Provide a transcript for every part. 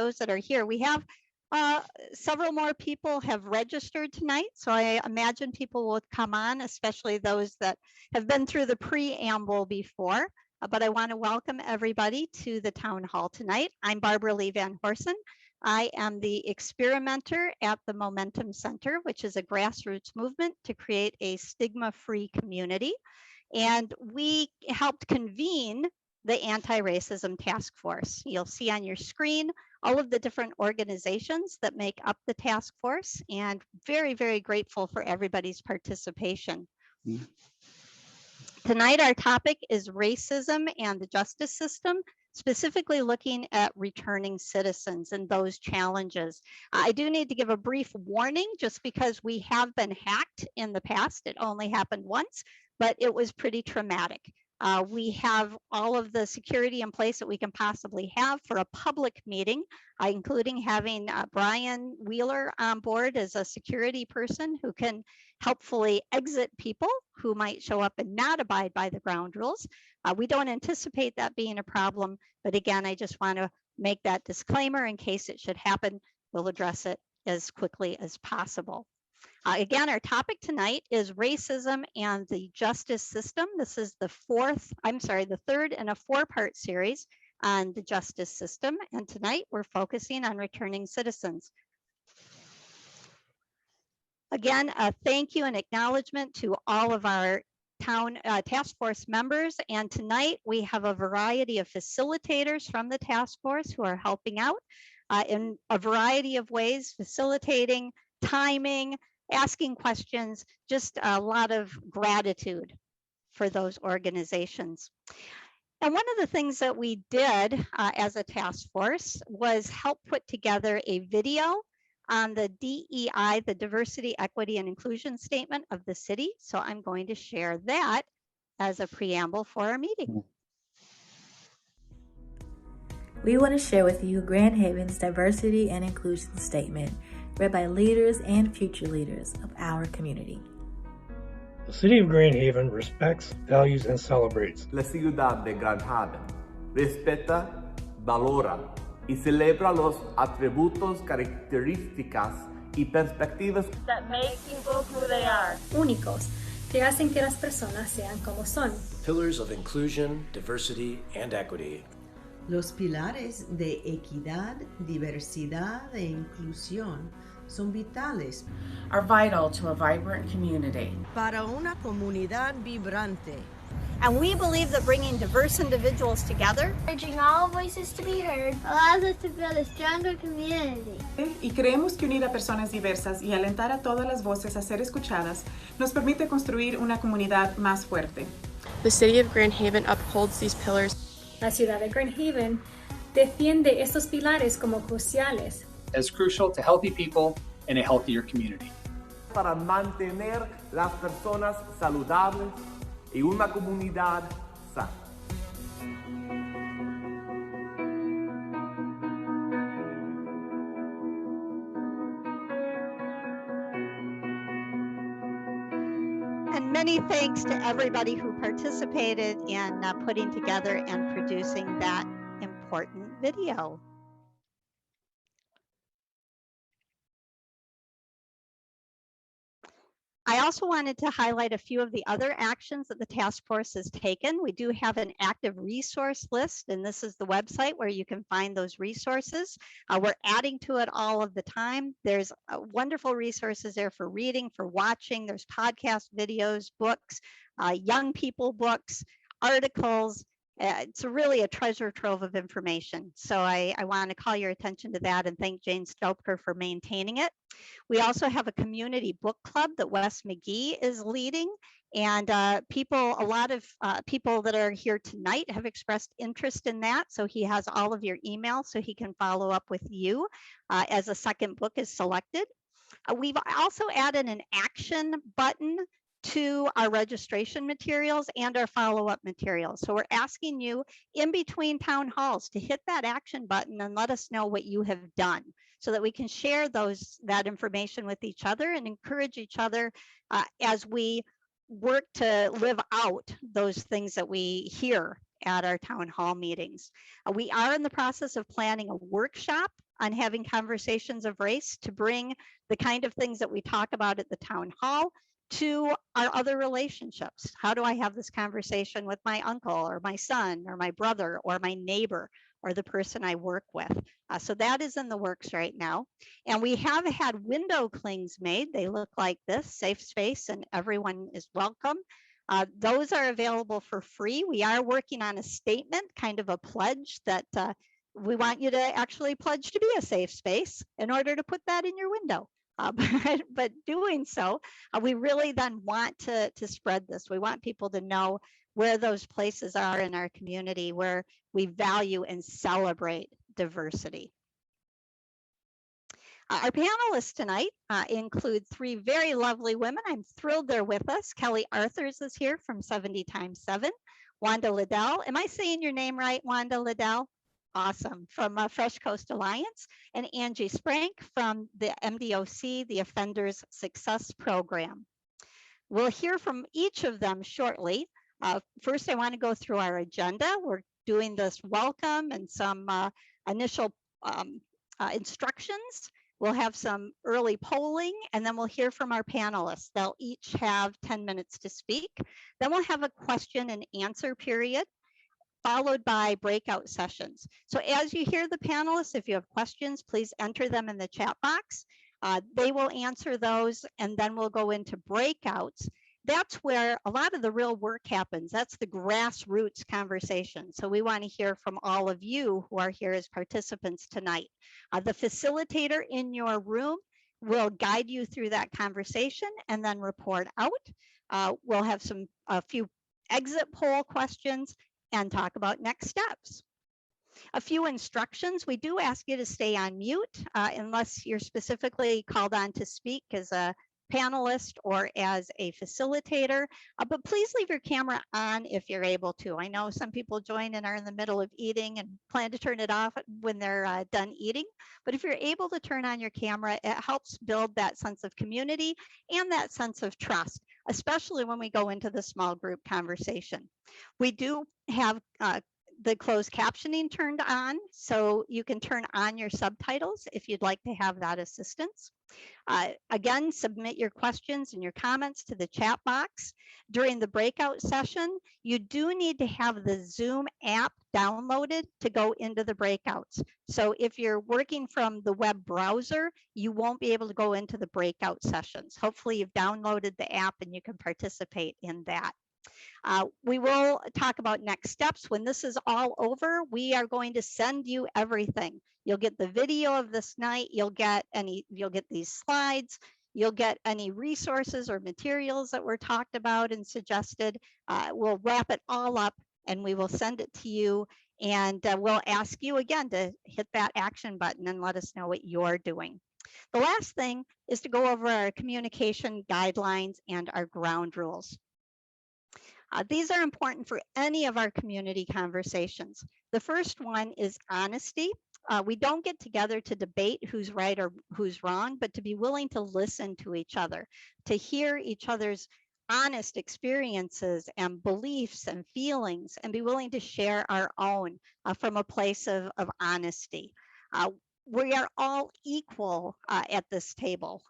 those that are here. We have several more people have registered tonight, so I imagine people will come on, especially those that have been through the preamble before. But I want to welcome everybody to the town hall tonight. I'm Barbara Lee Van Horsen. I am the experimenter at the Momentum Center, which is a grassroots movement to create a stigma-free community. And we helped convene the Anti-Racism Task Force. You'll see on your screen all of the different organizations that make up the task force, and very, very grateful for everybody's participation. Tonight, our topic is racism and the justice system, specifically looking at returning citizens and those challenges. I do need to give a brief warning just because we have been hacked in the past. It only happened once, but it was pretty traumatic. We have all of the security in place that we can possibly have for a public meeting, including having Brian Wheeler on board as a security person who can helpfully exit people who might show up and not abide by the ground rules. We don't anticipate that being a problem, but again, I just want to make that disclaimer in case it should happen. We'll address it as quickly as possible. Again, our topic tonight is racism and the justice system. This is the third in a four-part series on the justice system. And tonight we're focusing on returning citizens. Again, a thank you and acknowledgement to all of our town task force members. And tonight we have a variety of facilitators from the task force who are helping out in a variety of ways, facilitating, timing, asking questions, just a lot of gratitude for those organizations. And one of the things that we did as a task force was help put together a video on the DEI, the Diversity, Equity, and Inclusion Statement of the city. So I'm going to share that as a preamble for our meeting. We want to share with you Grand Haven's Diversity and Inclusion Statement, read by leaders and future leaders of our community. The City of Grand Haven respects, values, and celebrates. La ciudad de Grand Haven respeta, valora y celebra los atributos, características y perspectivas that make people who they are. Únicos, que hacen que las personas sean como son. Pillars of inclusion, diversity, and equity. Los pilares de equidad, diversidad e inclusión son vitales. Are vital to a vibrant community. Para una comunidad vibrante. And we believe that bringing diverse individuals together, urging all voices to be heard, allows us to build a stronger community. Y creemos que unir a personas diversas y alentar a todas las voces a ser escuchadas nos permite construir una comunidad más fuerte. The City of Grand Haven upholds these pillars. La ciudad de Grand Haven defiende estos pilares como cruciales. As crucial to healthy people and a healthier community. Para mantener las personas saludables y una comunidad sana. And many thanks to everybody who participated in putting together and producing that important video. I also wanted to highlight a few of the other actions that the task force has taken. We do have an active resource list, and this is the website where you can find those resources. We're adding to it all of the time. There's wonderful resources there for reading, for watching. There's podcast videos, books, young people books, articles. It's really a treasure trove of information. So I want to call your attention to that and thank Jane Stopker for maintaining it. We also have a community book club that Wes McGee is leading. And a lot of people that are here tonight have expressed interest in that. So he has all of your emails so he can follow up with you as a second book is selected. We've also added an action button to our registration materials and our follow-up materials. So we're asking you in between town halls to hit that action button and let us know what you have done so that we can share that information with each other and encourage each other as we work to live out those things that we hear at our town hall meetings. We are in the process of planning a workshop on having conversations of race to bring the kind of things that we talk about at the town hall to our other relationships. How do I have this conversation with my uncle or my son or my brother or my neighbor or the person I work with? So that is in the works right now. And we have had window clings made. They look like this, safe space, and everyone is welcome. Those are available for free. We are working on a statement, kind of a pledge that we want you to actually pledge to be a safe space in order to put that in your window. But doing so, we really then want to spread this. We want people to know where those places are in our community where we value and celebrate diversity. Our panelists tonight include three very lovely women. I'm thrilled they're with us. Kelly Arthurs is here from 70 times 7. Wanda Liddell, am I saying your name right, Wanda Liddell? Awesome, from Fresh Coast Alliance, and Angie Sprank from the MDOC, the Offenders Success Program. We'll hear from each of them shortly. First, I want to go through our agenda. We're doing this welcome and some initial instructions. We'll have some early polling, and then we'll hear from our panelists. They'll each have 10 minutes to speak. Then we'll have a question and answer period, followed by breakout sessions. So as you hear the panelists, if you have questions, please enter them in the chat box. They will answer those, and then we'll go into breakouts. That's where a lot of the real work happens. That's the grassroots conversation. So we want to hear from all of you who are here as participants tonight. The facilitator in your room will guide you through that conversation and then report out. We'll have a few exit poll questions and talk about next steps. A few instructions. We do ask you to stay on mute unless you're specifically called on to speak as a panelist or as a facilitator, but please leave your camera on if you're able to. I know some people join and are in the middle of eating and plan to turn it off when they're done eating, but if you're able to turn on your camera, it helps build that sense of community and that sense of trust, especially when we go into the small group conversation. We do have the closed captioning turned on, so you can turn on your subtitles if you'd like to have that assistance. Again, submit your questions and your comments to the chat box. During the breakout session, you do need to have the Zoom app downloaded to go into the breakouts. So if you're working from the web browser, you won't be able to go into the breakout sessions. Hopefully you've downloaded the app and you can participate in that. We will talk about next steps. When this is all over, we are going to send you everything. You'll get the video of this night. You'll get these slides. You'll get any resources or materials that were talked about and suggested. We'll wrap it all up and we will send it to you. And we'll ask you again to hit that action button and let us know what you're doing. The last thing is to go over our communication guidelines and our ground rules. These are important for any of our community conversations. The first one is honesty. We don't get together to debate who's right or who's wrong, but to be willing to listen to each other, to hear each other's honest experiences and beliefs and feelings, and be willing to share our own from a place of honesty. We are all equal at this table.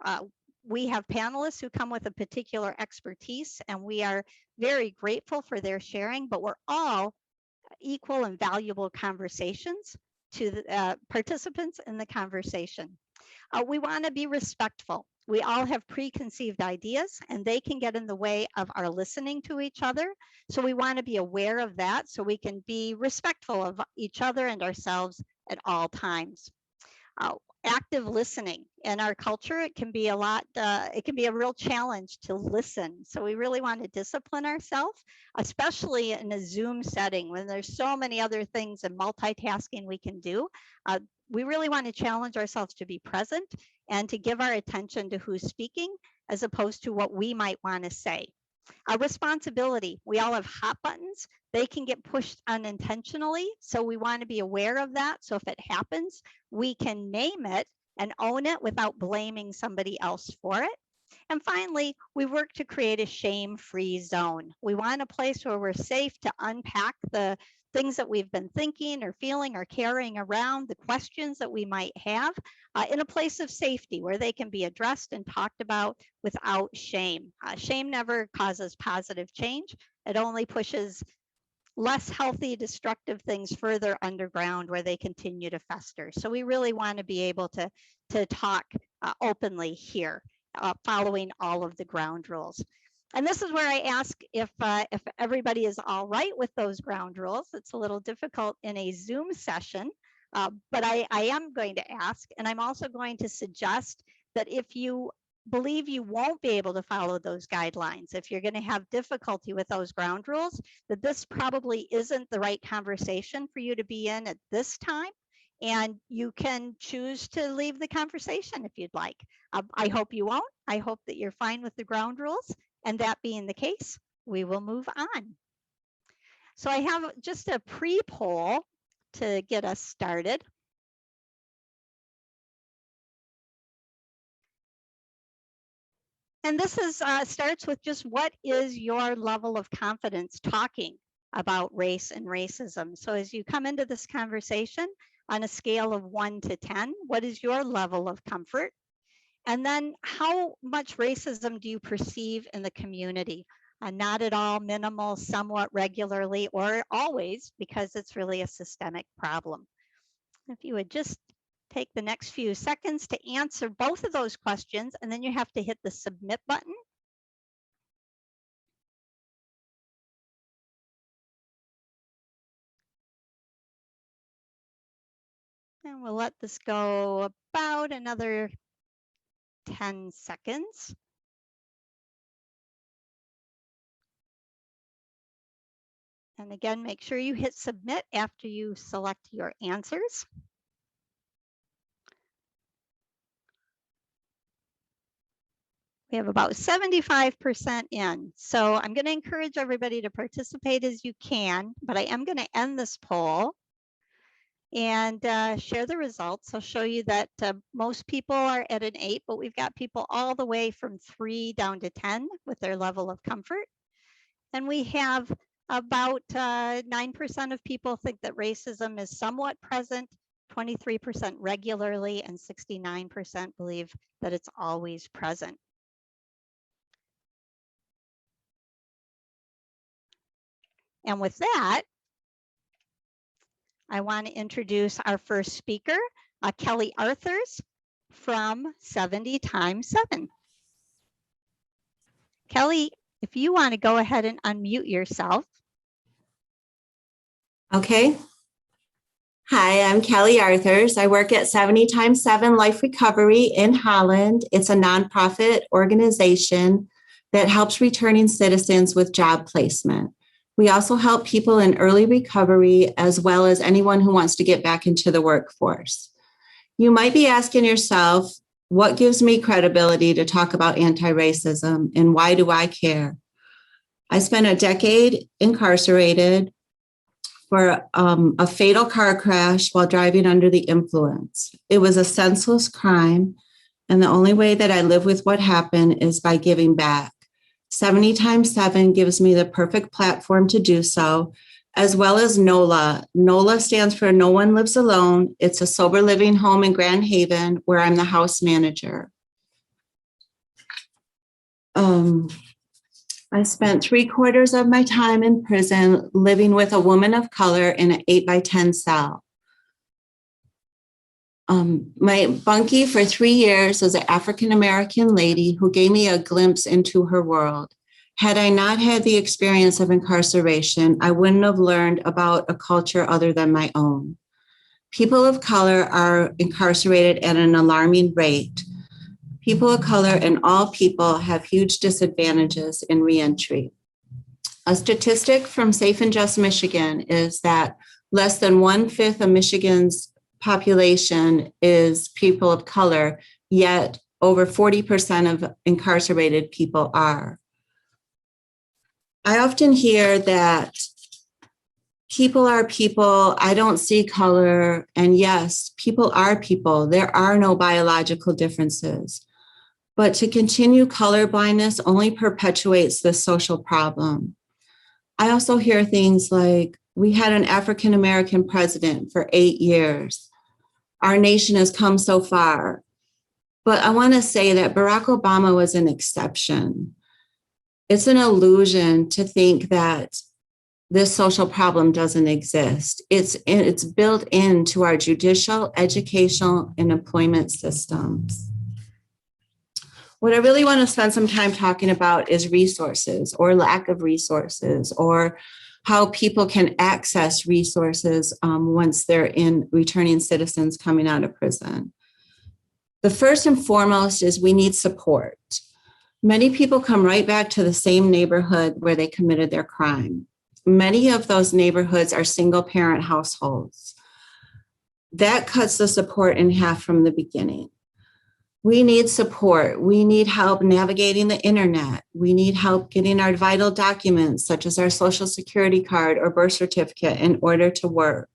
We have panelists who come with a particular expertise, and we are very grateful for their sharing, but we're all equal and valuable conversations to the participants in the conversation. We want to be respectful. We all have preconceived ideas, and they can get in the way of our listening to each other. So we want to be aware of that so we can be respectful of each other and ourselves at all times. Active listening in our culture, it can be a lot, it can be a real challenge to listen. So we really want to discipline ourselves, especially in a Zoom setting when there's so many other things and multitasking we can do. We really want to challenge ourselves to be present and to give our attention to who's speaking as opposed to what we might want to say. Responsibility, we all have hot buttons. They can get pushed unintentionally, so we want to be aware of that. So if it happens, we can name it and own it without blaming somebody else for it. And finally, we work to create a shame-free zone. We want a place where we're safe to unpack the things that we've been thinking or feeling or carrying around, the questions that we might have, in a place of safety where they can be addressed and talked about without shame. Shame never causes positive change. It only pushes less healthy, destructive things further underground where they continue to fester. So we really want to be able to talk openly here, following all of the ground rules. And this is where I ask if everybody is all right with those ground rules. It's a little difficult in a Zoom session, but I am going to ask, and I'm also going to suggest that if you believe you won't be able to follow those guidelines, if you're going to have difficulty with those ground rules, that this probably isn't the right conversation for you to be in at this time. And you can choose to leave the conversation if you'd like. I hope you won't. I hope that you're fine with the ground rules. And that being the case, we will move on. So I have just a pre-poll to get us started. And this is starts with just what is your level of confidence talking about race and racism. So as you come into this conversation on a scale of 1 to 10, what is your level of comfort? And then how much racism do you perceive in the community? Not at all, minimal, somewhat, regularly, or always, because it's really a systemic problem. If you would just take the next few seconds to answer both of those questions, and then you have to hit the submit button. And we'll let this go about another 10 seconds. And again, make sure you hit submit after you select your answers. We have about 75% in. So I'm going to encourage everybody to participate as you can, but I am going to end this poll and share the results. I'll show you that most people are at an 8, but we've got people all the way from 3 down to 10 with their level of comfort. And we have about 9% of people think that racism is somewhat present, 23% regularly, and 69% believe that it's always present. And with that, I want to introduce our first speaker, Kelly Arthurs from 70 times 7. Kelly, if you want to go ahead and unmute yourself. Okay. Hi, I'm Kelly Arthurs. I work at 70 times 7 Life Recovery in Holland. It's a nonprofit organization that helps returning citizens with job placement. We also help people in early recovery, as well as anyone who wants to get back into the workforce. You might be asking yourself, what gives me credibility to talk about anti-racism, and why do I care? I spent a decade incarcerated for a fatal car crash while driving under the influence. It was a senseless crime, and the only way that I live with what happened is by giving back. 70 times 7 gives me the perfect platform to do so, as well as NOLA. NOLA stands for No One Lives Alone. It's a sober living home in Grand Haven where I'm the house manager. I spent 3/4 of my time in prison living with a woman of color in an 8x10 cell. My bunkie for 3 years was an African-American lady who gave me a glimpse into her world. Had I not had the experience of incarceration, I wouldn't have learned about a culture other than my own. People of color are incarcerated at an alarming rate. People of color and all people have huge disadvantages in reentry. A statistic from Safe and Just Michigan is that less than 1/5 of Michigan's population is people of color, yet over 40% of incarcerated people are. I often hear that people are people, I don't see color, and yes, people are people. There are no biological differences. But to continue color blindness only perpetuates this social problem. I also hear things like, We had an African American president for 8 years. Our nation has come so far. But I want to say that Barack Obama was an exception. It's an illusion to think that this social problem doesn't exist. It's built into our judicial, educational, and employment systems. What I really want to spend some time talking about is resources or lack of resources, or how people can access resources once they're returning citizens coming out of prison. The first and foremost is we need support. Many people come right back to the same neighborhood where they committed their crime. Many of those neighborhoods are single parent households. That cuts the support in half from the beginning. We need support. We need help navigating the internet. We need help getting our vital documents, such as our social security card or birth certificate, in order to work.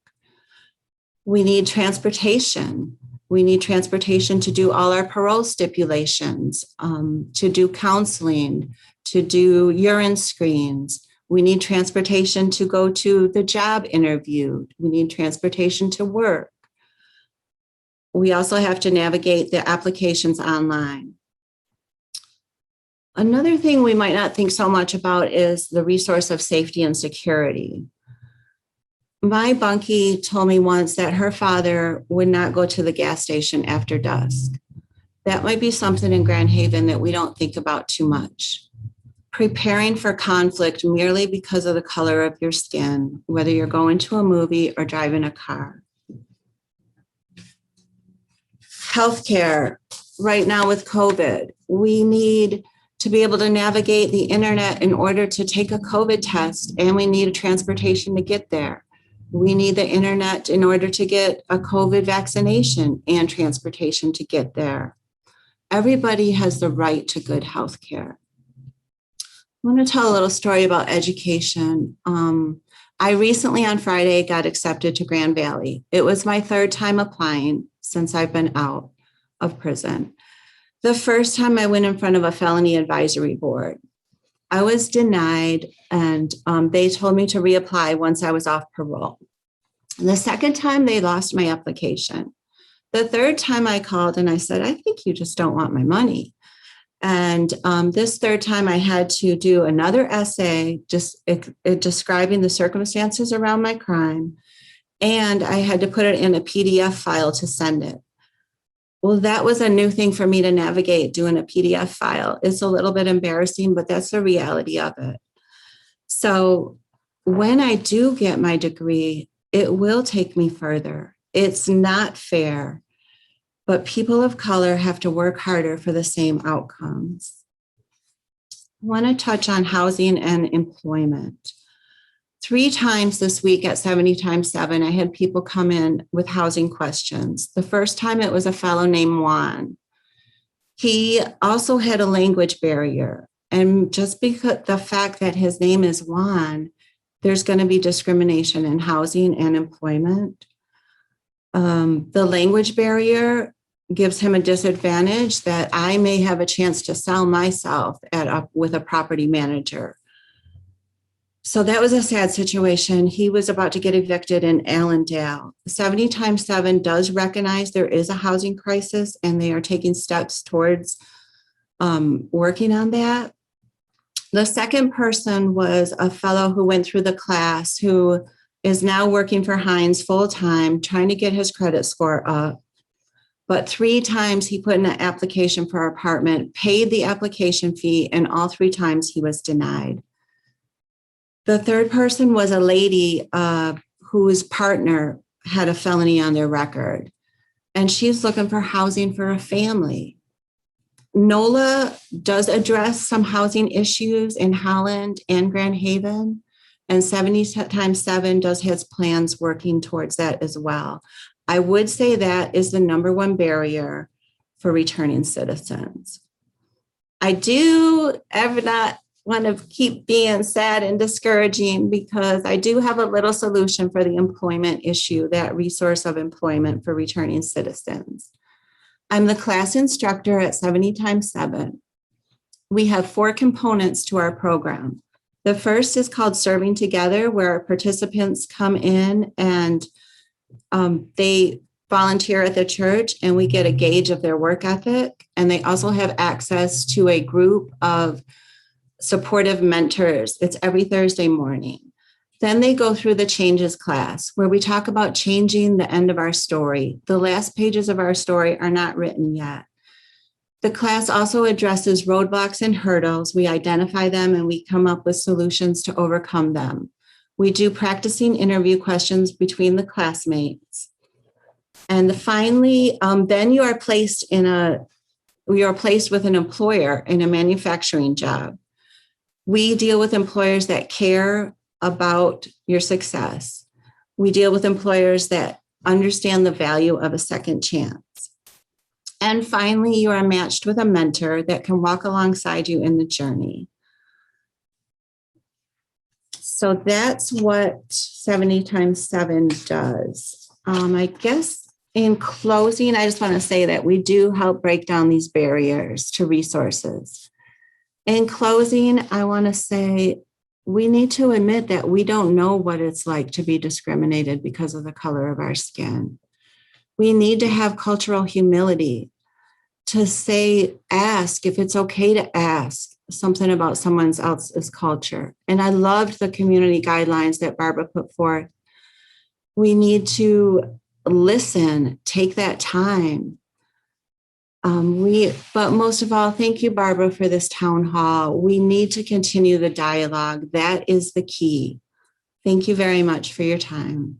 We need transportation. We need transportation to do all our parole stipulations, to do counseling, to do urine screens. We need transportation to go to the job interview. We need transportation to work. We also have to navigate the applications online. Another thing we might not think so much about is the resource of safety and security. My bunkie told me once that her father would not go to the gas station after dusk. That might be something in Grand Haven that we don't think about too much. Preparing for conflict merely because of the color of your skin, whether you're going to a movie or driving a car. Healthcare, right now with COVID, we need to be able to navigate the internet in order to take a COVID test, and we need a transportation to get there. We need the internet in order to get a COVID vaccination and transportation to get there. Everybody has the right to good healthcare. I want to tell a little story about education. I recently on Friday got accepted to Grand Valley. It was my third time applying since I've been out of prison. The first time I went in front of a felony advisory board, I was denied, and they told me to reapply once I was off parole. And the second time they lost my application. The third time I called and I said, I think you just don't want my money. And this third time I had to do another essay just describing the circumstances around my crime. And I had to put it in a PDF file to send it. Well, that was a new thing for me to navigate, doing a PDF file. It's a little bit embarrassing, but that's the reality of it. So when I do get my degree, it will take me further. It's not fair, but people of color have to work harder for the same outcomes. I want to touch on housing and employment. 3 times this week at 70 times 7, I had people come in with housing questions. The first time it was a fellow named Juan. He also had a language barrier. And just because the fact that his name is Juan, there's going to be discrimination in housing and employment. The language barrier gives him a disadvantage that I may have a chance to sell myself with a property manager. So that was a sad situation. He was about to get evicted in Allendale. 70 times 7 does recognize there is a housing crisis, and they are taking steps towards working on that. The second person was a fellow who went through the class who is now working for Hines full-time, trying to get his credit score up. But 3 times he put in an application for an apartment, paid the application fee, and all 3 times he was denied. The third person was a lady whose partner had a felony on their record, and she's looking for housing for a family. NOLA does address some housing issues in Holland and Grand Haven, and 70 times 7 does has plans working towards that as well. I would say that is the number one barrier for returning citizens. I do ever not want to keep being sad and discouraging, because I do have a little solution for the employment issue, that resource of employment for returning citizens. I'm the class instructor at 70 times 7. We have 4 components to our program. The first is called Serving Together, where our participants come in and they volunteer at the church and we get a gauge of their work ethic. And they also have access to a group of supportive mentors. It's every Thursday morning. Then they go through the Changes class, where we talk about changing the end of our story. The last pages of our story are not written yet. The class also addresses roadblocks and hurdles. We identify them and we come up with solutions to overcome them. We do practicing interview questions between the classmates. And finally, then you are placed with an employer in a manufacturing job. We deal with employers that care about your success. We deal with employers that understand the value of a second chance. And finally, you are matched with a mentor that can walk alongside you in the journey. So that's what 70 times 7 does. I guess in closing, I just want to say that we do help break down these barriers to resources. In closing, I want to say we need to admit that we don't know what it's like to be discriminated because of the color of our skin. We need to have cultural humility to say, ask if it's okay to ask something about someone else's culture. And I loved the community guidelines that Barbara put forth. We need to listen, take that time. But most of all, thank you, Barbara, for this town hall. We need to continue the dialogue. That is the key. Thank you very much for your time.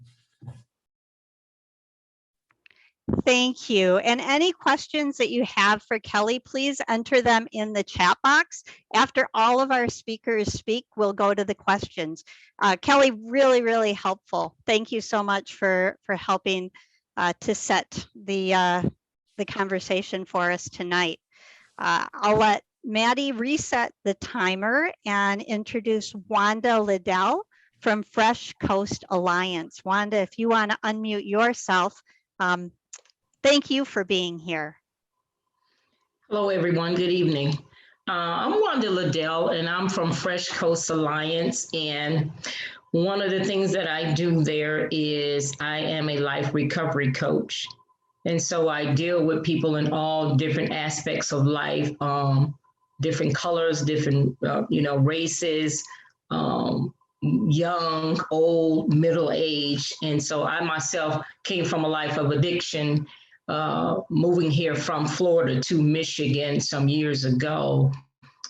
Thank you. And any questions that you have for Kelly, please enter them in the chat box. After all of our speakers speak, we'll go to the questions. Kelly, really, really helpful. Thank you so much for helping to set the conversation for us tonight. I'll let Maddie reset the timer and introduce Wanda Liddell from Fresh Coast Alliance. Wanda, if you want to unmute yourself, thank you for being here. Hello, everyone. Good evening. I'm Wanda Liddell, and I'm from Fresh Coast Alliance. And one of the things that I do there is I am a life recovery coach. And so I deal with people in all different aspects of life, different colors, different, races, young, old, middle age. And so I myself came from a life of addiction, moving here from Florida to Michigan some years ago,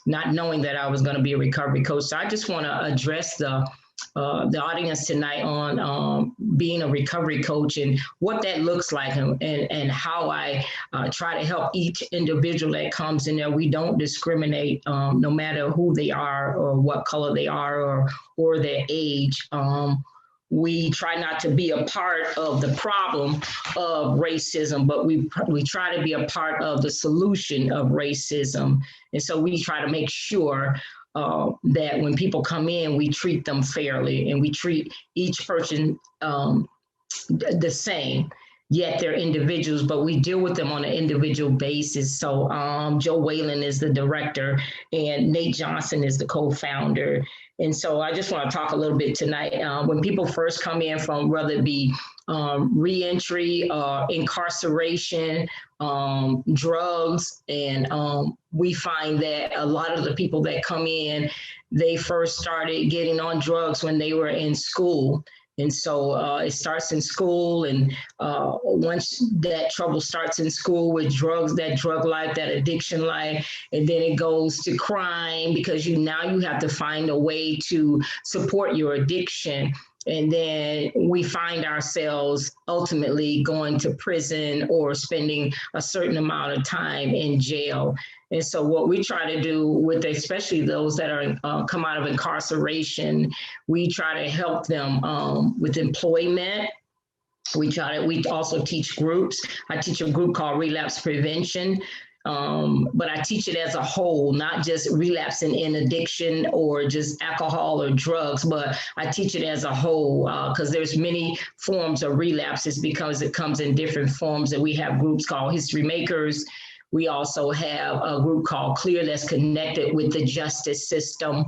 not knowing that I was going to be a recovery coach. So I just want to address the audience tonight on being a recovery coach and what that looks like and how I try to help each individual that comes in there. We don't discriminate no matter who they are or what color they are or their age. We try not to be a part of the problem of racism, but we try to be a part of the solution of racism. And so we try to make sure that when people come in, we treat them fairly and we treat each person the same. Yet they're individuals, but we deal with them on an individual basis. So Joe Whalen is the director and Nate Johnson is the co-founder. And so I just want to talk a little bit tonight. When people first come in from whether it be reentry, incarceration, drugs, and we find that a lot of the people that come in, they first started getting on drugs when they were in school. And so it starts in school, and once that trouble starts in school with drugs, that drug life, that addiction life, and then it goes to crime because now you have to find a way to support your addiction. And then we find ourselves ultimately going to prison or spending a certain amount of time in jail. And so what we try to do with especially those that are come out of incarceration, we try to help them with employment. We also teach groups. I teach a group called Relapse Prevention. But I teach it as a whole, not just relapsing in addiction or just alcohol or drugs, but I teach it as a whole because there's many forms of relapses because it comes in different forms. And we have groups called History Makers. We also have a group called Clear that's connected with the justice system.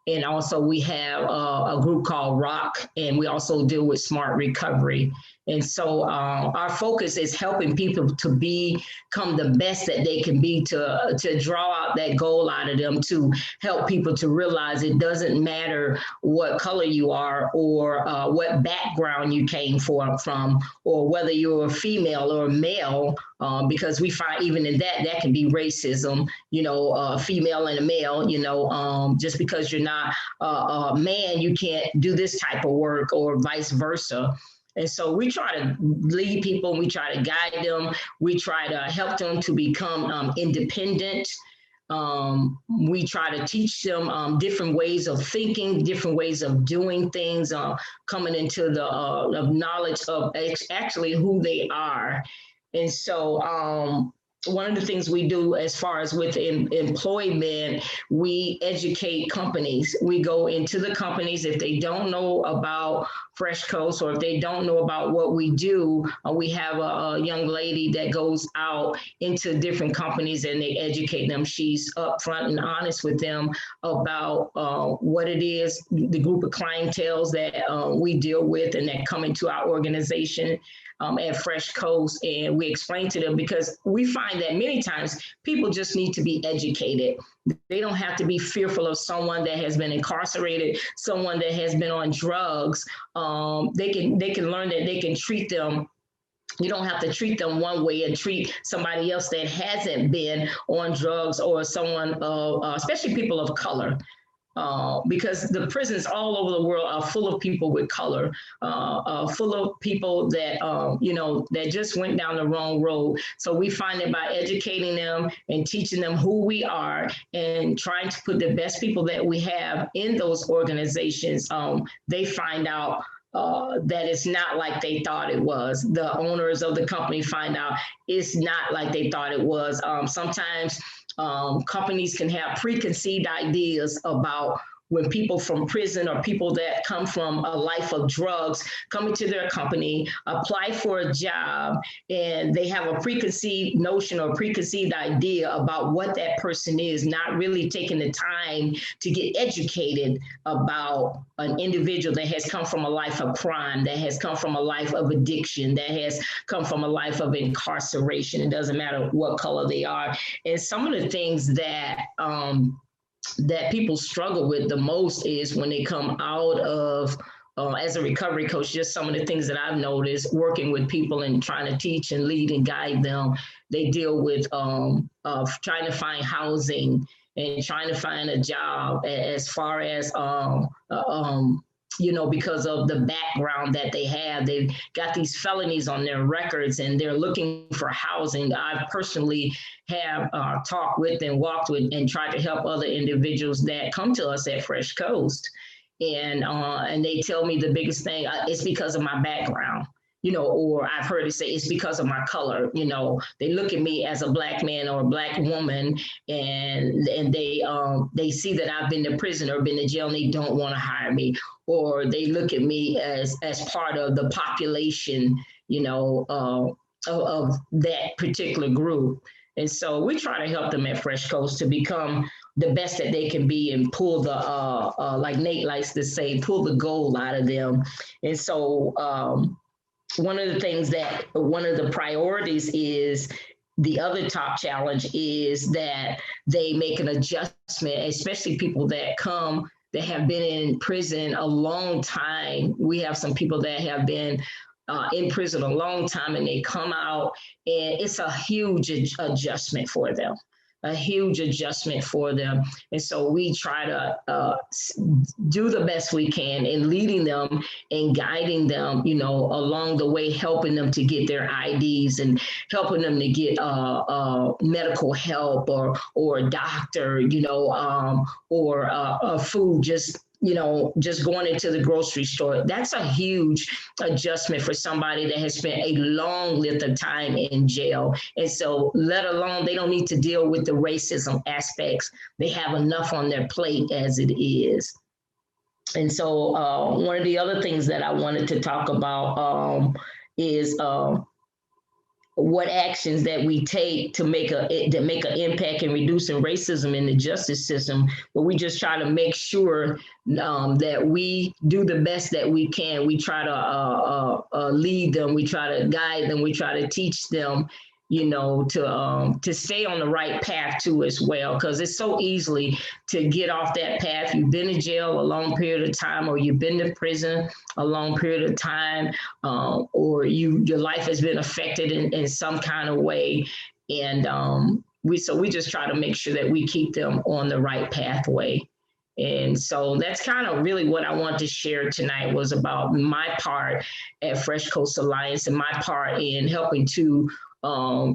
And also we have a group called ROC, and we also deal with smart recovery. And so our focus is helping people to become the best that they can be, to draw out that goal out of them, to help people to realize it doesn't matter what color you are, or what background you came from, or whether you're a female or a male, because we find even in that can be racism, a female and a male, just because you're not a man, you can't do this type of work, or vice versa. And so we try to lead people, we try to guide them, we try to help them to become independent. We try to teach them different ways of thinking, different ways of doing things, coming into the knowledge of actually who they are. And so one of the things we do as far as with employment, we educate companies. We go into the companies. If they don't know about Fresh Coast, or if they don't know about what we do, we have a young lady that goes out into different companies and they educate them. She's upfront and honest with them about what it is, the group of clientels that we deal with and that come into our organization at Fresh Coast. And we explain to them, because we find that many times people just need to be educated. They don't have to be fearful of someone that has been incarcerated, someone that has been on drugs. They can learn that they can treat them. You don't have to treat them one way and treat somebody else that hasn't been on drugs, or someone, especially people of color. Because the prisons all over the world are full of people with color, full of people that, that just went down the wrong road. So we find that by educating them and teaching them who we are and trying to put the best people that we have in those organizations, they find out that it's not like they thought it was. The owners of the company find out it's not like they thought it was. Sometimes companies can have preconceived ideas about when people from prison or people that come from a life of drugs come into their company, apply for a job, and they have a preconceived notion or preconceived idea about what that person is, not really taking the time to get educated about an individual that has come from a life of crime, that has come from a life of addiction, that has come from a life of incarceration. It doesn't matter what color they are. And some of the things that that people struggle with the most is when they come out of, as a recovery coach, just some of the things that I've noticed working with people and trying to teach and lead and guide them. They deal with trying to find housing and trying to find a job, as far as because of the background that they have. They've got these felonies on their records and they're looking for housing. I've personally have talked with and walked with and tried to help other individuals that come to us at Fresh Coast. And they tell me the biggest thing, it's because of my background. Or I've heard it say it's because of my color. They look at me as a Black man or a Black woman, and they see that I've been to prison or been to jail, and they don't want to hire me, or they look at me as part of the population, of that particular group. And so we try to help them at Fresh Coast to become the best that they can be and pull the, like Nate likes to say, pull the gold out of them. And so one of the priorities is, the other top challenge is that they make an adjustment, especially people that have been in prison a long time. We have some people that have been in prison a long time, and they come out, and it's a huge adjustment for them. And so we try to do the best we can in leading them and guiding them, along the way, helping them to get their IDs and helping them to get medical help or a doctor, or food, just going into the grocery store. That's a huge adjustment for somebody that has spent a long length of time in jail. And so let alone, they don't need to deal with the racism aspects. They have enough on their plate as it is. And so one of the other things that I wanted to talk about is what actions that we take to make an impact in reducing racism in the justice system, but we just try to make sure that we do the best that we can. We try to lead them, we try to guide them, we try to teach them, you know, to stay on the right path too as well, because it's so easily to get off that path. You've been in jail a long period of time, or you've been to prison a long period of time, or your life has been affected in some kind of way. And we just try to make sure that we keep them on the right pathway. And so that's kind of really what I want to share tonight, was about my part at Fresh Coast Alliance and my part in helping to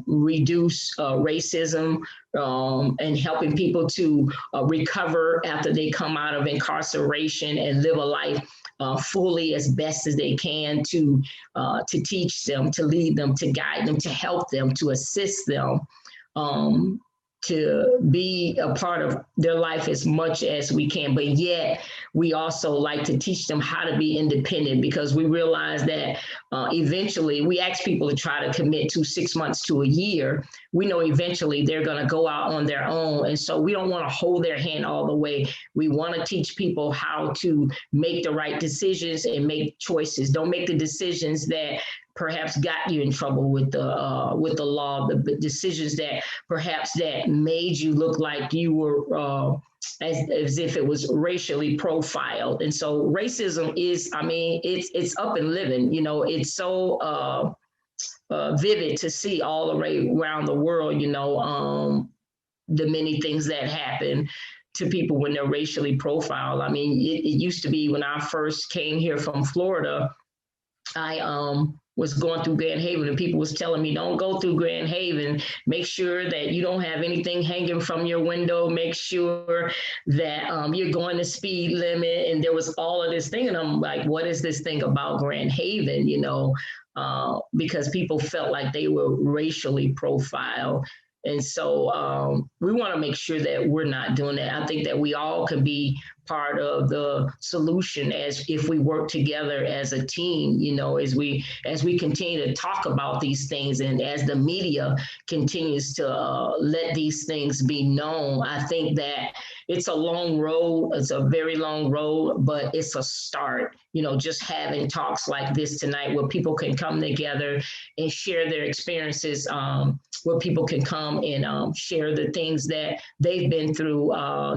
reduce racism and helping people to recover after they come out of incarceration and live a life fully as best as they can, to teach them, to lead them, to guide them, to help them, to assist them, to be a part of their life as much as we can. But yet we also like to teach them how to be independent, because we realize that eventually, we ask people to try to commit to 6 months to a year. We know eventually they're going to go out on their own. And so we don't want to hold their hand all the way. We want to teach people how to make the right decisions and make choices. Don't make the decisions that perhaps got you in trouble with the law, the decisions that perhaps that made you look like you were as if it was racially profiled. And so racism is, I mean, it's up and living, you know, it's so vivid to see all around the world, you know, the many things that happen to people when they're racially profiled. I mean, it used to be when I first came here from Florida, I was going through Grand Haven, and people was telling me, don't go through Grand Haven. Make sure that you don't have anything hanging from your window. Make sure that you're going the speed limit. And there was all of this thing. And I'm like, what is this thing about Grand Haven? You know, because people felt like they were racially profiled. And so we want to make sure that we're not doing that. I think that we all can be part of the solution as if we work together as a team, you know, as we continue to talk about these things, and as the media continues to let these things be known. I think that it's a long road. It's a very long road, but it's a start. You know, just having talks like this tonight, where people can come together and share their experiences, where people can come and share the things that they've been through.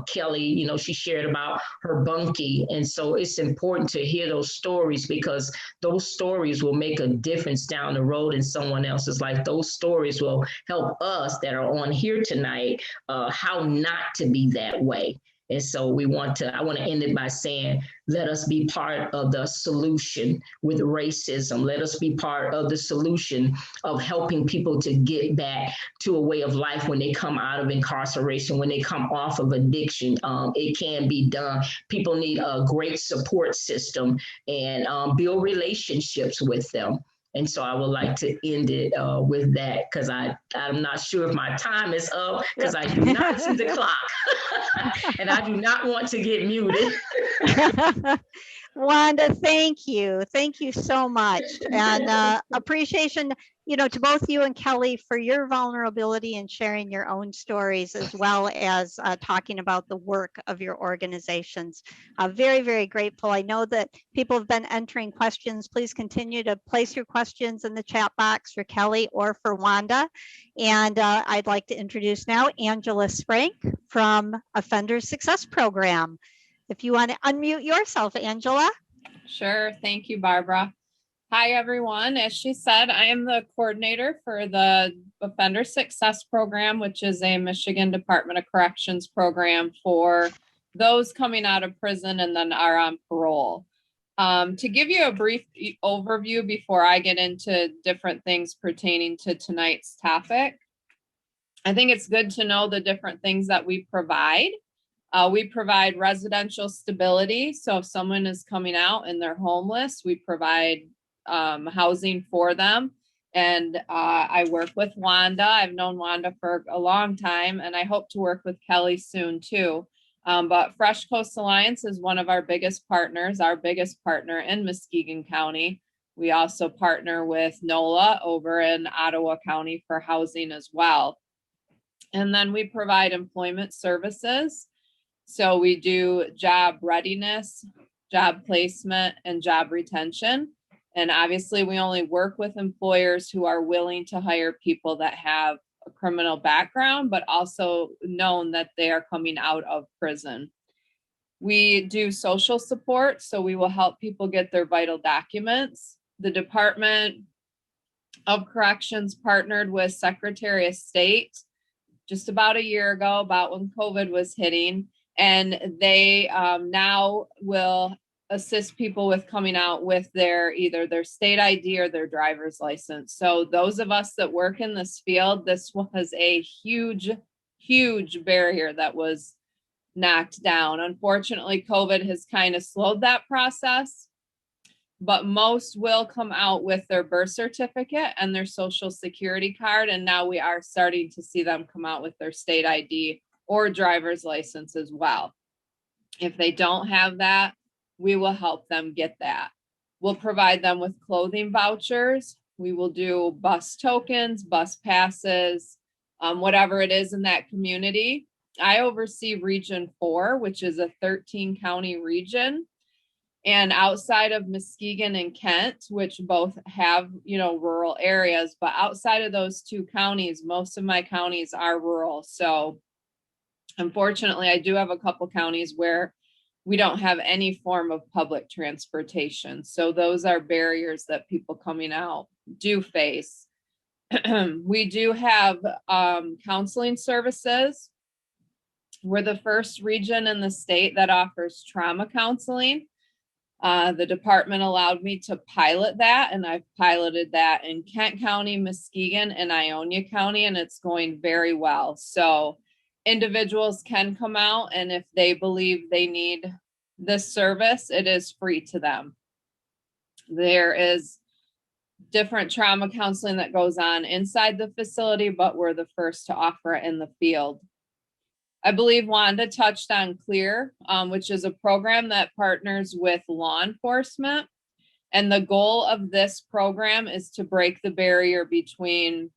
Kelly, you know, she shared about her bunkie. And so it's important to hear those stories, because those stories will make a difference down the road in someone else's life. Those stories will help us that are on here tonight, how not to be that way. And so I want to end it by saying, let us be part of the solution with racism. Let us be part of the solution of helping people to get back to a way of life when they come out of incarceration, when they come off of addiction. It can be done. People need a great support system and build relationships with them. And so I would like to end it with that, because I'm not sure if my time is up, because I do not see the clock and I do not want to get muted. Wanda, thank you. Thank you so much. And appreciation, you know, to both you and Kelly for your vulnerability and sharing your own stories, as well as talking about the work of your organizations. Very, very grateful. I know that people have been entering questions. Please continue to place your questions in the chat box for Kelly or for Wanda. And I'd like to introduce now Angela Sprank from Offender Success Program. If you want to unmute yourself, Angela. Sure. Thank you, Barbara. Hi, everyone. As she said, I am the coordinator for the Offender Success Program, which is a Michigan Department of Corrections program for those coming out of prison and then are on parole. To give you a brief overview before I get into different things pertaining to tonight's topic, I think it's good to know the different things that we provide. We provide residential stability. So if someone is coming out and they're homeless, we provide housing for them. And I work with Wanda. I've known Wanda for a long time, and I hope to work with Kelly soon too. But Fresh Coast Alliance is one of our biggest partners, our biggest partner in Muskegon County. We also partner with NOLA over in Ottawa County for housing as well. And then we provide employment services. So we do job readiness, job placement, and job retention. And obviously we only work with employers who are willing to hire people that have a criminal background, but also known that they are coming out of prison. We do social support, so we will help people get their vital documents. The Department of Corrections partnered with Secretary of State just about a year ago, about when COVID was hitting, and they now will assist people with coming out with either their state ID or their driver's license. So those of us that work in this field, this was a huge, huge barrier that was knocked down. Unfortunately, COVID has kind of slowed that process, but most will come out with their birth certificate and their social security card. And now we are starting to see them come out with their state ID or driver's license as well. If they don't have that, we will help them get that. We'll provide them with clothing vouchers. We will do bus tokens, bus passes, whatever it is in that community. I oversee Region 4, which is a 13-county region. And outside of Muskegon and Kent, which both have, rural areas, but outside of those two counties, most of my counties are rural. So unfortunately, I do have a couple counties where we don't have any form of public transportation. So those are barriers that people coming out do face. We do have counseling services. We're the first region in the state that offers trauma counseling. The department allowed me to pilot that, and I've piloted that in Kent County, Muskegon, and Ionia County, and it's going very well. So individuals can come out, and if they believe they need this service, it is free to them. There is different trauma counseling that goes on inside the facility, but we're the first to offer it in the field. I believe Wanda touched on CLEAR, which is a program that partners with law enforcement. And the goal of this program is to break the barrier between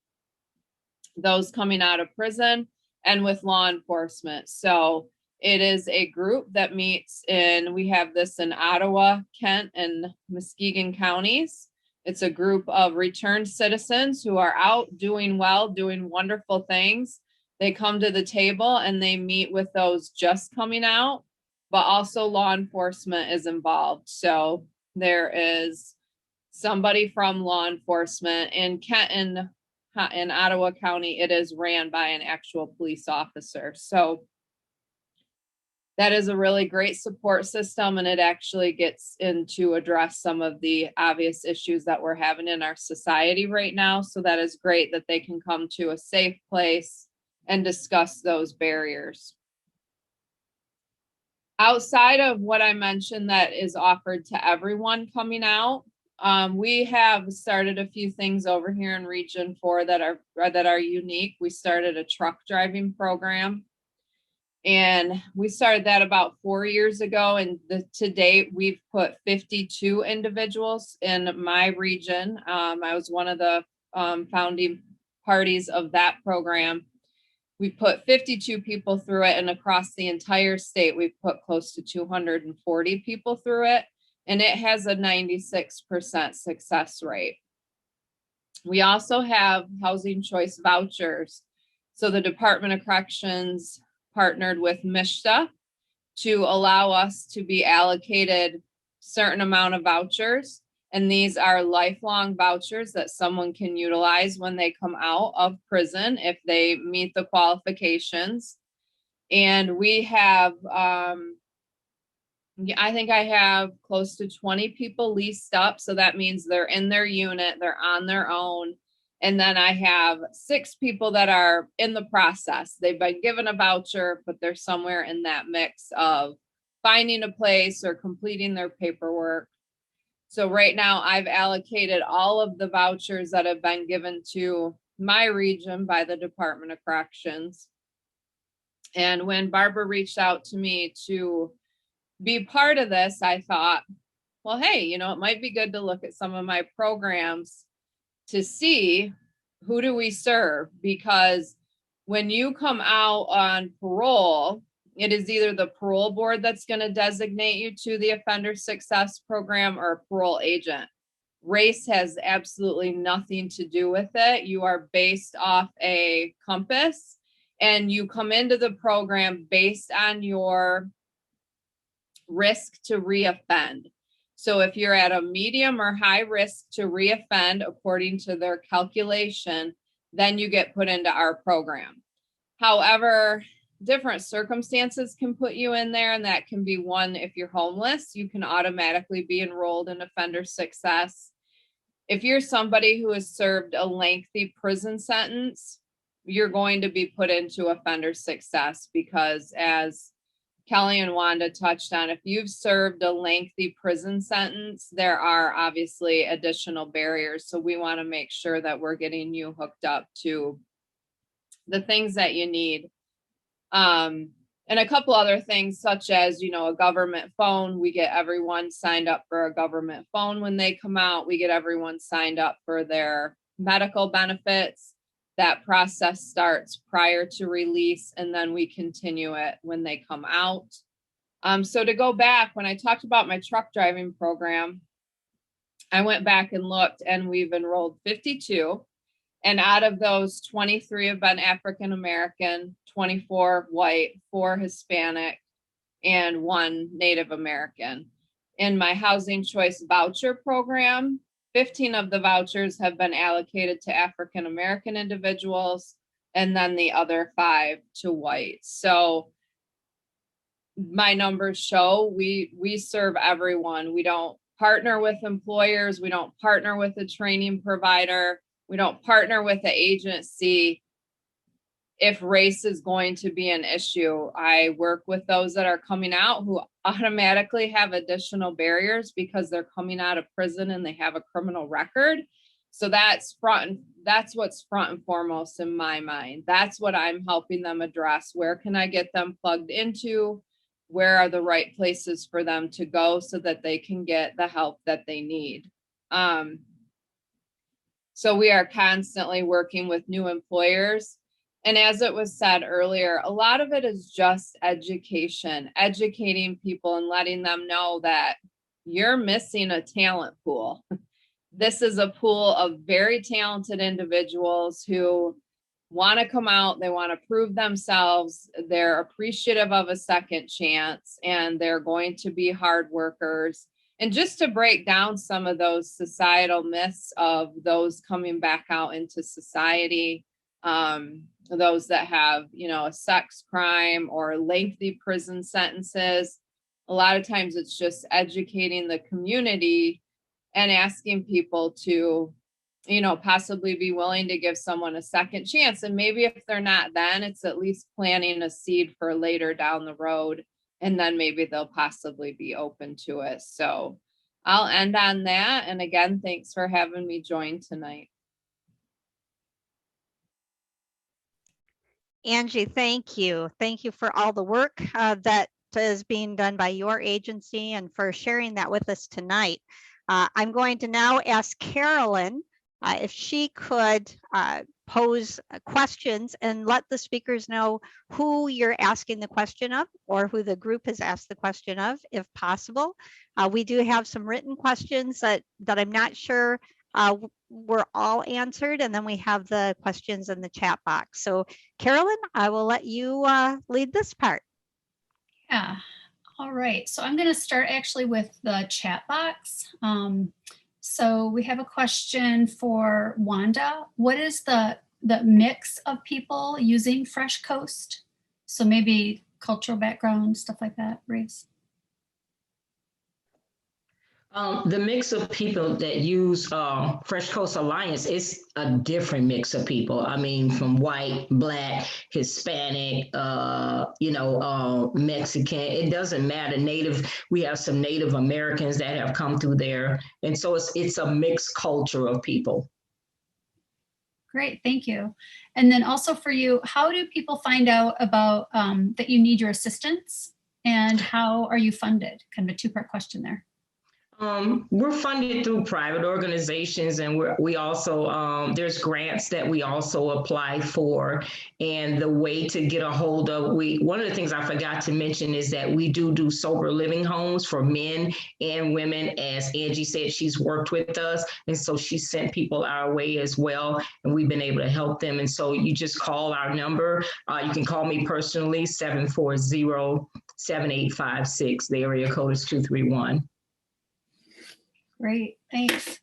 those coming out of prison and with law enforcement. So it is a group that meets we have this in Ottawa, Kent, and Muskegon counties. It's a group of returned citizens who are out doing well, doing wonderful things. They come to the table and they meet with those just coming out, but also law enforcement is involved. So there is somebody from law enforcement in Kent in Ottawa County. It is ran by an actual police officer. So that is a really great support system, and it actually gets into address some of the obvious issues that we're having in our society right now. So that is great that they can come to a safe place and discuss those barriers. Outside of what I mentioned that is offered to everyone coming out, we have started a few things over here in Region 4 that are unique. We started a truck driving program, and we started that about 4 years ago. And to date, we've put 52 individuals in my region. I was one of the founding parties of that program. We put 52 people through it, and across the entire state, we've put close to 240 people through it, and it has a 96% success rate. We also have housing choice vouchers. So the Department of Corrections partnered with MSHDA to allow us to be allocated certain amount of vouchers. And these are lifelong vouchers that someone can utilize when they come out of prison if they meet the qualifications. And we have, I think I have close to 20 people leased up. So that means they're in their unit, they're on their own. And then I have 6 people that are in the process. They've been given a voucher, but they're somewhere in that mix of finding a place or completing their paperwork. So right now I've allocated all of the vouchers that have been given to my region by the Department of Corrections. And when Barbara reached out to me to be part of this, I thought, well, hey, you know, it might be good to look at some of my programs to see who do we serve, because when you come out on parole, it is either the parole board that's going to designate you to the offender success program or a parole agent. Race has absolutely nothing to do with it. You are based off a compass, and you come into the program based on your risk to reoffend. So if you're at a medium or high risk to reoffend according to their calculation, then you get put into our program. However, different circumstances can put you in there, and that can be one, if you're homeless, you can automatically be enrolled in offender success. If you're somebody who has served a lengthy prison sentence, you're going to be put into offender success, because as Kelly and Wanda touched on, if you've served a lengthy prison sentence, there are obviously additional barriers. So we want to make sure that we're getting you hooked up to the things that you need. And a couple other things, such as, you know, a government phone. We get everyone signed up for a government phone when they come out. We get everyone signed up for their medical benefits. That process starts prior to release, and then we continue it when they come out. So to go back, when I talked about my truck driving program, I went back and looked, and we've enrolled 52. And out of those, 23 have been African American, 24 white, 4 Hispanic, and 1 Native American. In my housing choice voucher program, 15 of the vouchers have been allocated to African American individuals, and then the other 5 to white. So my numbers show we serve everyone. We don't partner with employers. We don't partner with a training provider. We don't partner with the agency if race is going to be an issue. I work with those that are coming out who automatically have additional barriers because they're coming out of prison and they have a criminal record. So that's what's front and foremost in my mind. That's what I'm helping them address. Where can I get them plugged into? Where are the right places for them to go so that they can get the help that they need? So we are constantly working with new employers. And as it was said earlier, a lot of it is just education, educating people and letting them know that you're missing a talent pool. This is a pool of very talented individuals who want to come out, they want to prove themselves, they're appreciative of a second chance, and they're going to be hard workers. And just to break down some of those societal myths of those coming back out into society, those that have, you know, a sex crime or lengthy prison sentences, a lot of times it's just educating the community and asking people to, you know, possibly be willing to give someone a second chance. And maybe if they're not, then it's at least planting a seed for later down the road. And then maybe they'll possibly be open to it. So I'll end on that. And again, thanks for having me join tonight. Angie, thank you. Thank you for all the work that is being done by your agency and for sharing that with us tonight. I'm going to now ask Carolyn if she could pose questions and let the speakers know who you're asking the question of or who the group has asked the question of, if possible. We do have some written questions that I'm not sure were all answered, and then we have the questions in the chat box. So Carolyn, I will let you lead this part. Yeah, all right. So I'm going to start actually with the chat box. So we have a question for Wanda. What is the mix of people using Fresh Coast? So maybe cultural background, stuff like that, race. The mix of people that use Fresh Coast Alliance is a different mix of people. I mean, from white, black, Hispanic, Mexican. It doesn't matter. Native. We have some Native Americans that have come through there, and so it's a mixed culture of people. Great, thank you. And then also for you, how do people find out about that you need your assistance, and how are you funded? Kind of a two-part question there. We're funded through private organizations, and we also, there's grants that we also apply for. And the way to get a hold of, one of the things I forgot to mention is that we do sober living homes for men and women. As Angie said, she's worked with us, and so she sent people our way as well, and we've been able to help them. And so you just call our number. You can call me personally, 740-7856. The area code is 231. Great, thanks.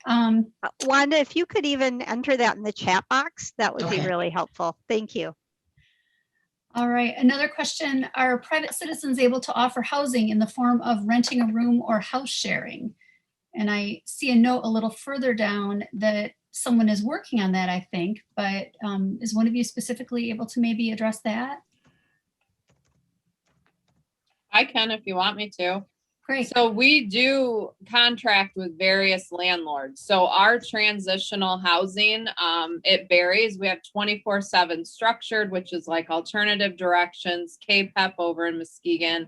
Wanda, if you could even enter that in the chat box, that would be really helpful. Thank you. All right, another question. Are private citizens able to offer housing in the form of renting a room or house sharing? And I see a note a little further down that someone is working on that, I think, but is one of you specifically able to maybe address that? I can if you want me to. Great. So we do contract with various landlords. So our transitional housing, it varies. We have 24/7 structured, which is like Alternative Directions, KPEP over in Muskegon.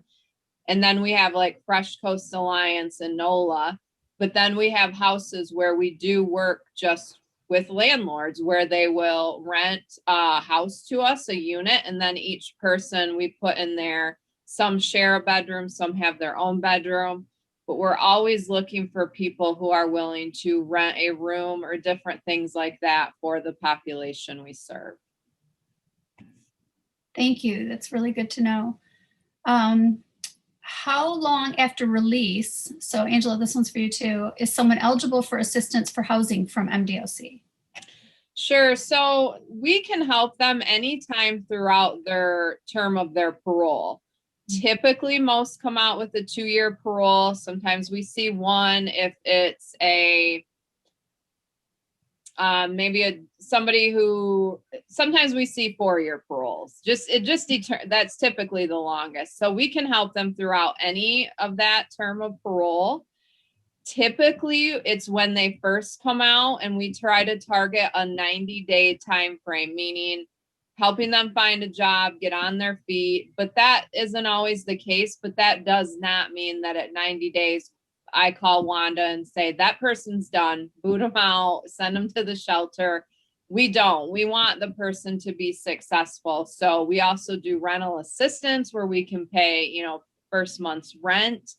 And then we have like Fresh Coast Alliance and NOLA. But then we have houses where we do work just with landlords, where they will rent a house to us, a unit, and then each person we put in there. Some share a bedroom, some have their own bedroom, but we're always looking for people who are willing to rent a room or different things like that for the population we serve. Thank you. That's really good to know. How long after release, so Angela, this one's for you too, is someone eligible for assistance for housing from MDOC? Sure. So we can help them anytime throughout their term of their parole. Typically, most come out with a 2-year parole. Sometimes we see one if it's somebody who, sometimes we see 4-year paroles. That's typically the longest. So we can help them throughout any of that term of parole. Typically, it's when they first come out, and we try to target a 90-day time frame, meaning helping them find a job, get on their feet. But that isn't always the case. But that does not mean that at 90 days, I call Wanda and say, that person's done, boot them out, send them to the shelter. We don't. We want the person to be successful. So we also do rental assistance where we can pay, first month's rent.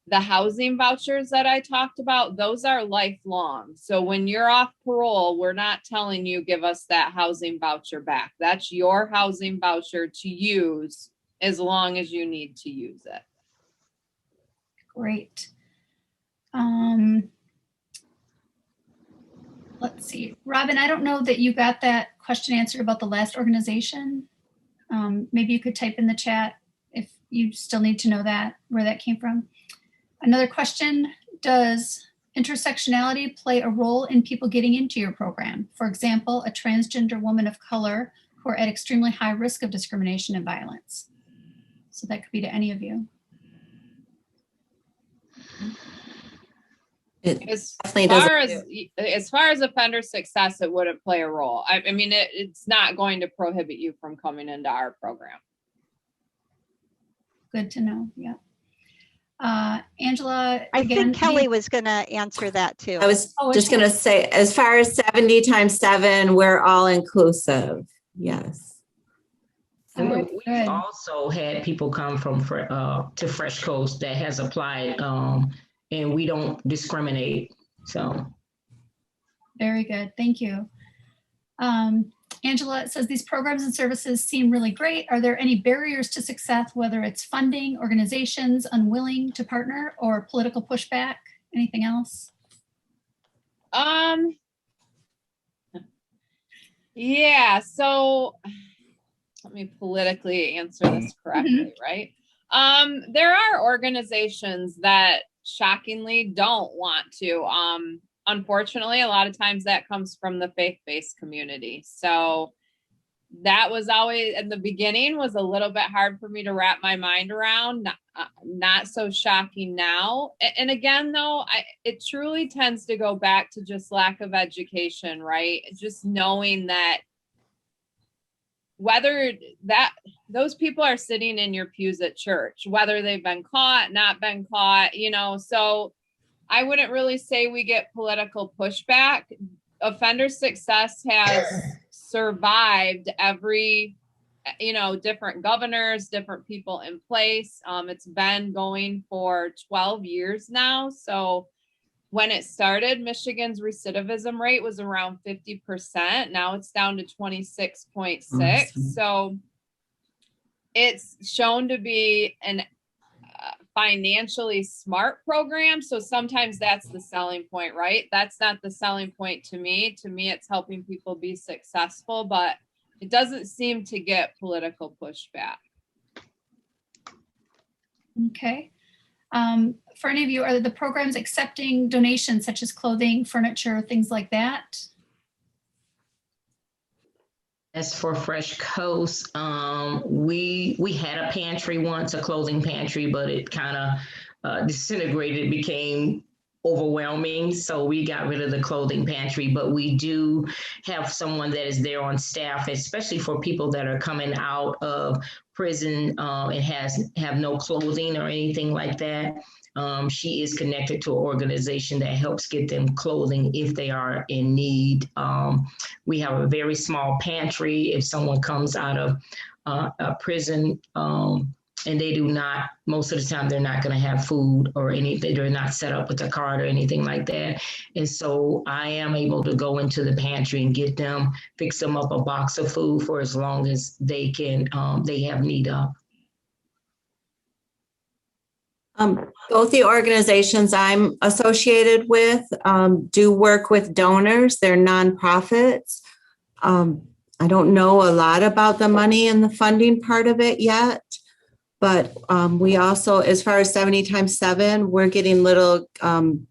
The housing vouchers that I talked about, those are lifelong. So when you're off parole, we're not telling you give us that housing voucher back. That's your housing voucher to use as long as you need to use it. Great. Let's see. Robin, I don't know that you got that question answered about the last organization. Maybe you could type in the chat if you still need to know that, where that came from. Another question, does intersectionality play a role in people getting into your program? For example, a transgender woman of color who are at extremely high risk of discrimination and violence. So that could be to any of you. As far as offender success, it wouldn't play a role. I mean, it's not going to prohibit you from coming into our program. Good to know, yeah. Angela, I think Kelly was going to answer that too. I was just going to say, as far as 70 times 7, we're all inclusive. Yes. And we've also had people come from to Fresh Coast that has applied, and we don't discriminate. So. Very good. Thank you. Angela, it says these programs and services seem really great. Are there any barriers to success, whether it's funding, organizations unwilling to partner, or political pushback? Anything else? Yeah, so let me politically answer this correctly, right? There are organizations that shockingly don't want to. Unfortunately, a lot of times that comes from the faith-based community. So that was always, in the beginning, was a little bit hard for me to wrap my mind around. Not so shocking now. And again, though, it truly tends to go back to just lack of education, right? Just knowing that whether those people are sitting in your pews at church, whether they've been caught, not been caught, so I wouldn't really say we get political pushback. Offender Success has survived every, different governors, different people in place. It's been going for 12 years now. So when it started, Michigan's recidivism rate was around 50%. Now it's down to 26.6. So it's shown to be an financially smart program. So sometimes that's the selling point, right? That's not the selling point to me. To me, it's helping people be successful, but it doesn't seem to get political pushback. Okay. For any of you, are the programs accepting donations such as clothing, furniture, things like that? As for Fresh Coast, we had a pantry once, a clothing pantry, but it kind of disintegrated, became overwhelming. So we got rid of the clothing pantry, but we do have someone that is there on staff, especially for people that are coming out of prison and have no clothing or anything like that. She is connected to an organization that helps get them clothing if they are in need. We have a very small pantry if someone comes out of a prison and they do not, most of the time, they're not going to have food or anything. They're not set up with a card or anything like that. And so I am able to go into the pantry and get them, fix them up a box of food for as long as they can, they have need of. Both the organizations I'm associated with do work with donors. They're nonprofits. I don't know a lot about the money and the funding part of it yet, but we also, as far as 70x7, we're getting little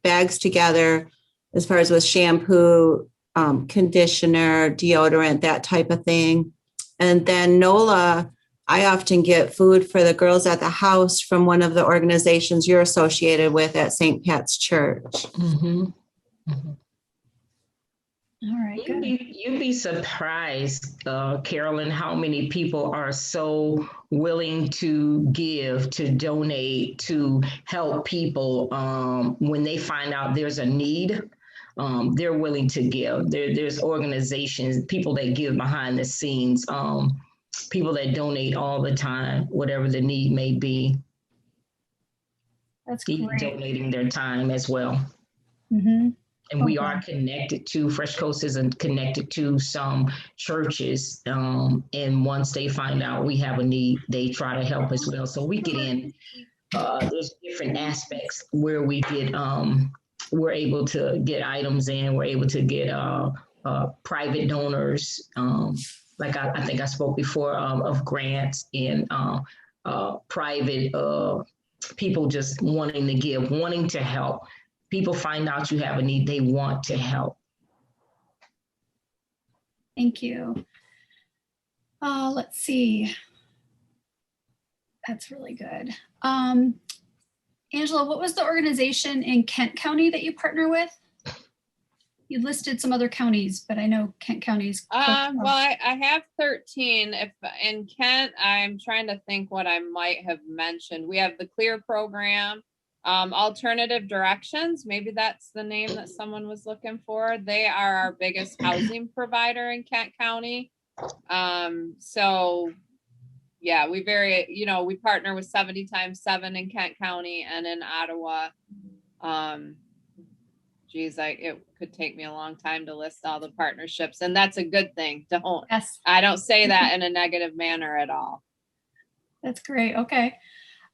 bags together as far as with shampoo, conditioner, deodorant, that type of thing. And then NOLA, I often get food for the girls at the house from one of the organizations you're associated with at St. Pat's Church. Mm-hmm. Mm-hmm. All right, good. You'd be surprised, Carolyn, how many people are so willing to give, to donate, to help people when they find out there's a need. They're willing to give. There's organizations, people that give behind the scenes, people that donate all the time, whatever the need may be. That's even great. Donating their time as well. Mm-hmm. And we are connected to, Fresh Coast is connected to some churches. And once they find out we have a need, they try to help as well. So we get in, there's different aspects where we get, we're able to get items in, we're able to get private donors. Like I think I spoke before of grants and private people just wanting to give, wanting to help. People find out you have a need, they want to help. Thank you. Let's see. That's really good. Angela, what was the organization in Kent County that you partner with? You listed some other counties, but I know Kent County's. Well, I have 13. If in Kent, I'm trying to think what I might have mentioned. We have the CLEAR program. Alternative Directions, maybe that's the name that someone was looking for. They are our biggest housing provider in Kent County. So yeah, we we partner with 70x7 in Kent County and in Ottawa. It could take me a long time to list all the partnerships, and that's a good thing. I don't say that in a negative manner at all. That's great. Okay.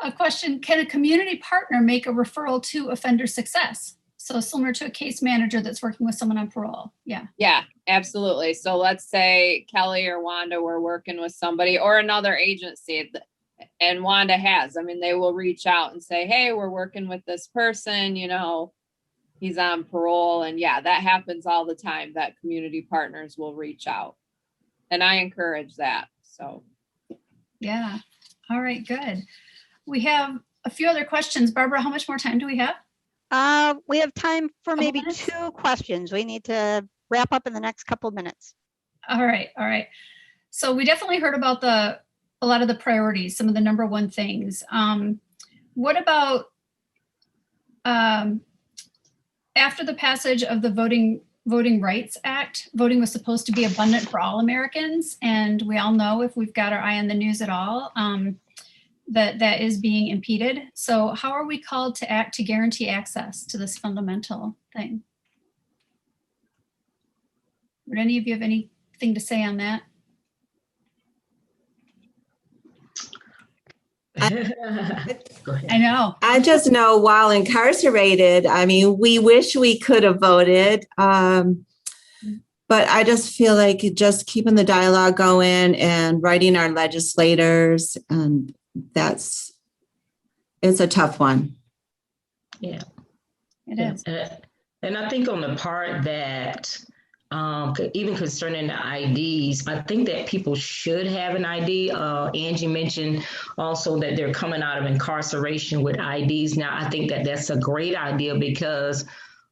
A question, can a community partner make a referral to Offender Success? So similar to a case manager that's working with someone on parole. Yeah. Yeah, absolutely. So let's say Kelly or Wanda were working with somebody or another agency, and Wanda has, they will reach out and say, hey, we're working with this person, he's on parole. And yeah, that happens all the time, that community partners will reach out. And I encourage that. So. Yeah. All right, good. We have a few other questions. Barbara, how much more time do we have? We have time for maybe 2 questions. We need to wrap up in the next couple of minutes. All right. So we definitely heard about a lot of the priorities, some of the number one things. What about after the passage of the Voting Rights Act, voting was supposed to be abundant for all Americans. And we all know, if we've got our eye on the news at all, that is being impeded. So how are we called to act to guarantee access to this fundamental thing? Would any of you have anything to say on that? I know. I just know while incarcerated, I mean, we wish we could have voted. But I just feel like just keeping the dialogue going and writing our legislators, and it's a tough one. Yeah, it is. And I think on the part that even concerning the IDs, I think that people should have an ID. Angie mentioned also that they're coming out of incarceration with IDs. Now, I think that that's a great idea because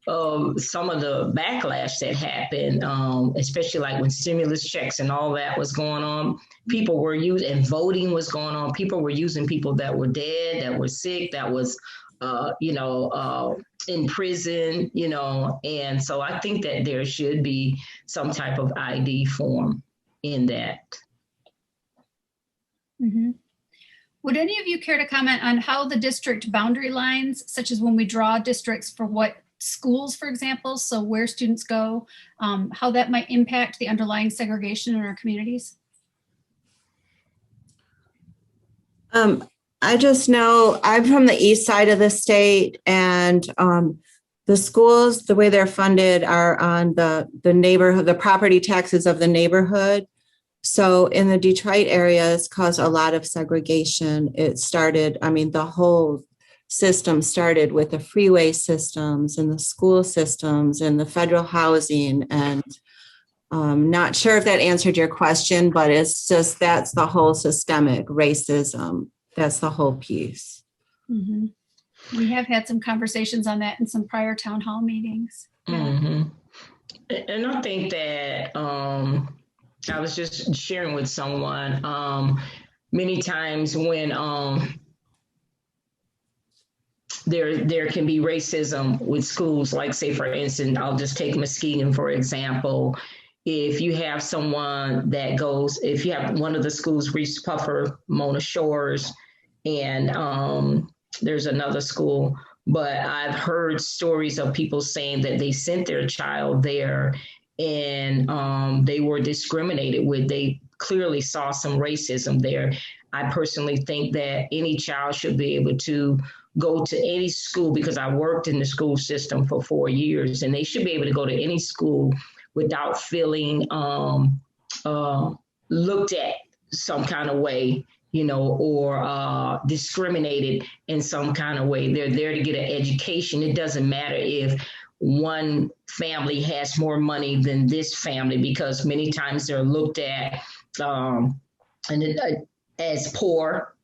of some of the backlash that happened, especially like when stimulus checks and all that was going on. People were using, and voting was going on. People were using people that were dead, that were sick, that was in prison, and so I think that there should be some type of ID form in that. Mm-hmm. Would any of you care to comment on how the district boundary lines, such as when we draw districts for what schools, for example, so where students go, how that might impact the underlying segregation in our communities? I just know I'm from the east side of the state, and the schools, the way they're funded are on the neighborhood, the property taxes of the neighborhood. So in the Detroit area, it's caused a lot of segregation. It started, I mean, the whole system started with the freeway systems and the school systems and the federal housing. And not sure if that answered your question, but it's just, that's the whole systemic racism. That's the whole piece. Mm-hmm. We have had some conversations on that in some prior town hall meetings. Mm-hmm. And I think that I was just sharing with someone many times when there can be racism with schools, like say, for instance, I'll just take Muskegon, for example. If you have someone that goes, if you have one of the schools, Reese Puffer, Mona Shores, and there's another school, but I've heard stories of people saying that they sent their child there and they were discriminated with. They clearly saw some racism there. I personally think that any child should be able to go to any school, because I worked in the school system for 4 years, and they should be able to go to any school without feeling looked at some kind of way, or discriminated in some kind of way. They're there to get an education. It doesn't matter if one family has more money than this family, because many times they're looked at as poor.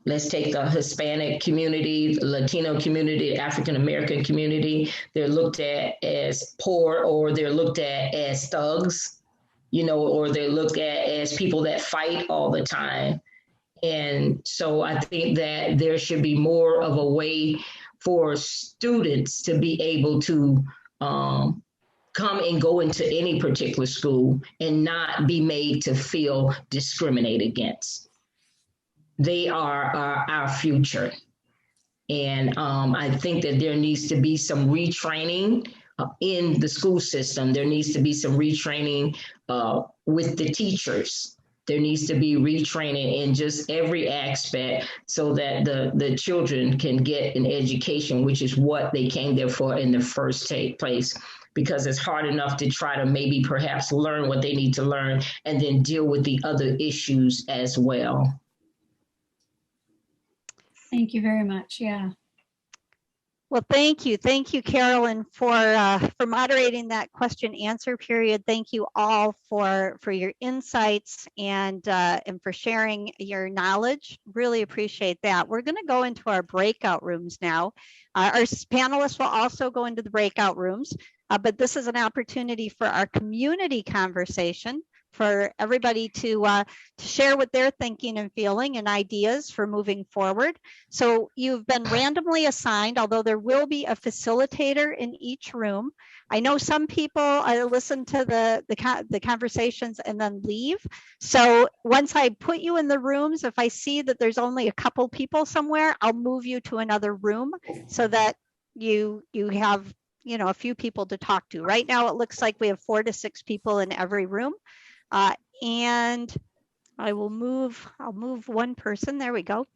Let's take the Hispanic community, the Latino community, the African American community. They're looked at as poor, or they're looked at as thugs, or they're looked at as people that fight all the time. And so I think that there should be more of a way for students to be able to come and go into any particular school and not be made to feel discriminated against. They are our future. And I think that there needs to be some retraining in the school system. There needs to be some retraining with the teachers. There needs to be retraining in just every aspect so that the children can get an education, which is what they came there for in the first place. Because it's hard enough to try to maybe perhaps learn what they need to learn and then deal with the other issues as well. Thank you very much. Yeah. Well, thank you, Carolyn, for moderating that question answer period. Thank you all for your insights and for sharing your knowledge. Really appreciate that. We're going to go into our breakout rooms now. Our panelists will also go into the breakout rooms, but this is an opportunity for our community conversation. for everybody to share what they're thinking and feeling and ideas for moving forward. So you've been randomly assigned, although there will be a facilitator in each room. I know some people listen to the conversations and then leave. So once I put you in the rooms, if I see that there's only a couple people somewhere, I'll move you to another room so that you have, you know, a few people to talk to. Right now, it looks like we have 4 to 6 people in every room. And I'll move one person. There we go.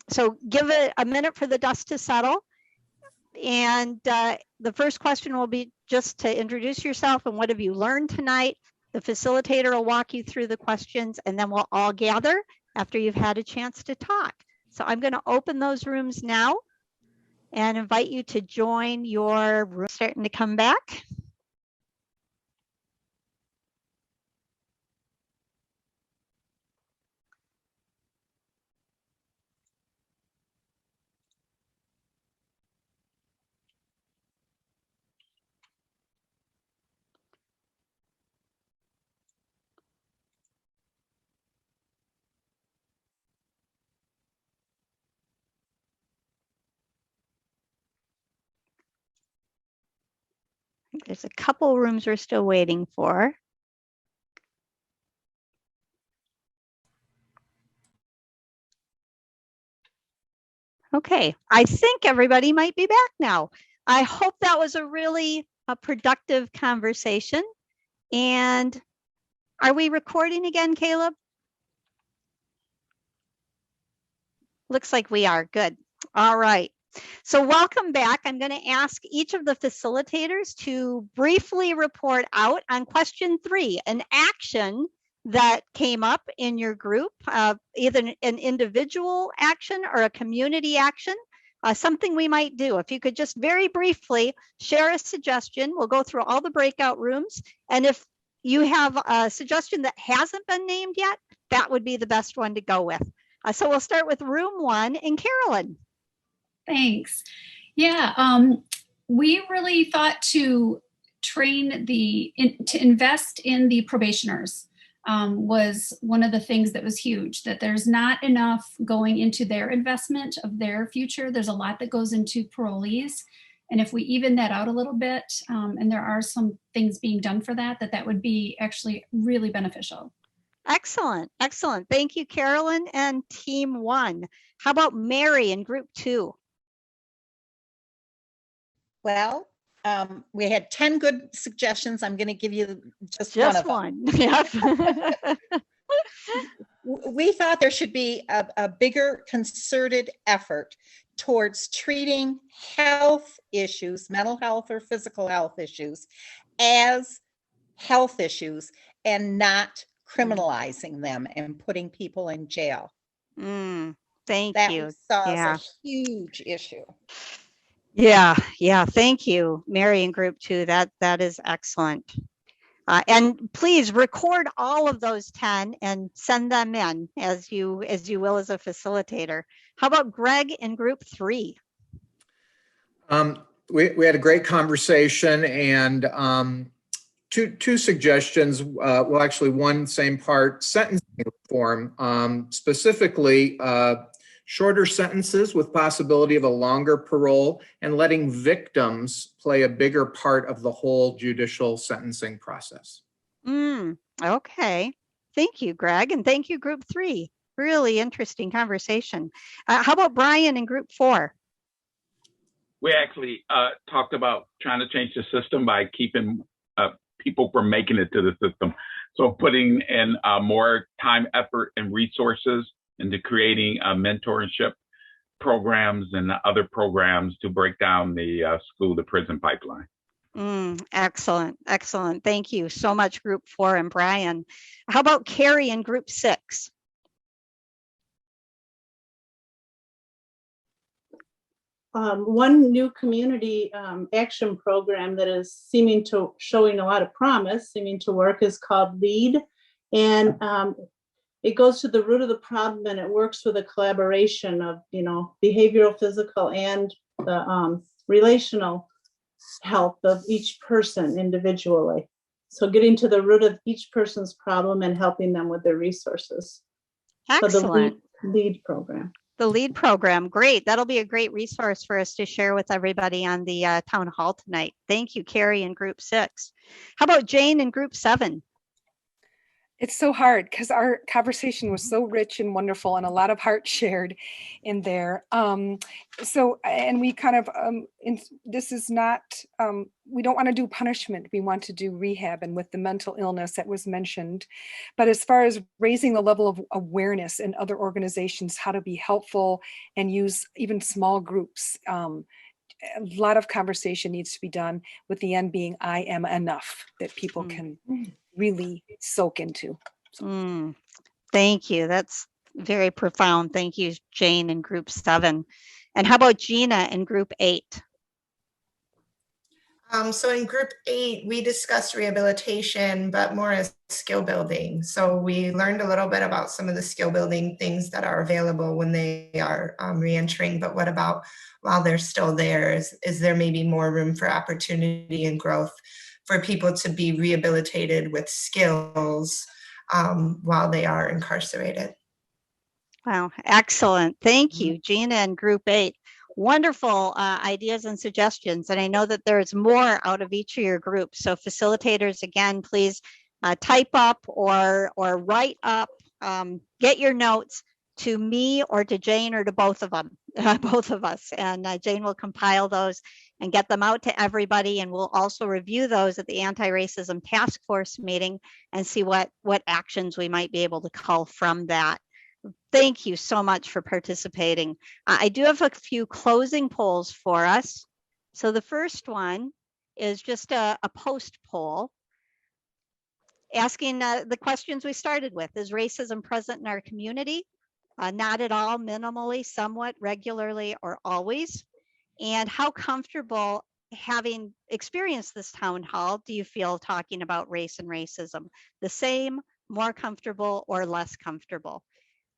So give it a minute for the dust to settle. And the first question will be just to introduce yourself and what have you learned tonight. The facilitator will walk you through the questions, and then we'll all gather after you've had a chance to talk. So I'm going to open those rooms now and invite you to join your room. Starting to come back. There's a couple rooms we're still waiting for. Okay, I think everybody might be back now. I hope that was a really productive conversation. And are we recording again, Caleb? Looks like we are. Good. All right. So welcome back. I'm going to ask each of the facilitators to briefly report out on question 3, an action that came up in your group, either an individual action or a community action, something we might do. If you could just very briefly share a suggestion, we'll go through all the breakout rooms. And if you have a suggestion that hasn't been named yet, that would be the best one to go with. So we'll start with room 1 and Carolyn. Thanks. Yeah, we really thought to train to invest in the probationers was one of the things that was huge, that there's not enough going into their investment of their future. There's a lot that goes into parolees. And if we even that out a little bit, and there are some things being done for that would be actually really beneficial. Excellent. Excellent. Thank you, Carolyn and team 1. How about Mary in group 2? Well, we had 10 good suggestions. I'm going to give you just one. Yes. We thought there should be a bigger concerted effort towards treating health issues, mental health or physical health issues, as health issues and not criminalizing them and putting people in jail. Thank you. That solves a huge issue. Yeah. Thank you, Mary in group 2. That is excellent. And please record all of those 10 and send them in as you will as a facilitator. How about Greg in group 3? We had a great conversation, and two suggestions. Well, actually, one same part: sentencing reform, specifically shorter sentences with possibility of a longer parole, and letting victims play a bigger part of the whole judicial sentencing process. Okay. Thank you, Greg, and thank you, group 3. Really interesting conversation. How about Brian in group 4? We actually talked about trying to change the system by keeping people from making it to the system. So putting in more time, effort, and resources into creating mentorship programs and other programs to break down the school to prison pipeline. Excellent. Thank you so much, group 4 and Brian. How about Carrie in group 6? One new community action program that is showing a lot of promise, seeming to work, is called LEAD. And it goes to the root of the problem, and it works with a collaboration of, behavioral, physical, and the relational health of each person individually. So getting to the root of each person's problem and helping them with their resources. Excellent. So the LEAD program. The LEAD program, great. That'll be a great resource for us to share with everybody on the town hall tonight. Thank you, Carrie in group 6. How about Jane in group 7? It's so hard because our conversation was so rich and wonderful and a lot of heart shared in there. And we kind of, this is not, we don't want to do punishment. We want to do rehab, and with the mental illness that was mentioned. But as far as raising the level of awareness in other organizations, how to be helpful and use even small groups, a lot of conversation needs to be done, with the end being I am enough, that people can really soak into. Thank you. That's very profound. Thank you, Jane in group 7. And how about Gina in group 8? So in group 8, we discussed rehabilitation, but more as skill building. So we learned a little bit about some of the skill building things that are available when they are reentering, but what about while they're still there? Is there maybe more room for opportunity and growth for people to be rehabilitated with skills while they are incarcerated? Wow, excellent. Thank you, Gina in group 8. Wonderful ideas and suggestions. And I know that there's more out of each of your groups. So facilitators, again, please type up or write up, get your notes to me or to Jane or to both of them, both of us. And Jane will compile those and get them out to everybody. And we'll also review those at the Anti-Racism Task Force meeting and see what actions we might be able to cull from that. Thank you so much for participating. I do have a few closing polls for us. So the first one is just a post poll asking the questions we started with. Is racism present in our community? Not at all, minimally, somewhat, regularly, or always. And how comfortable, having experienced this town hall, do you feel talking about race and racism? The same, more comfortable, or less comfortable?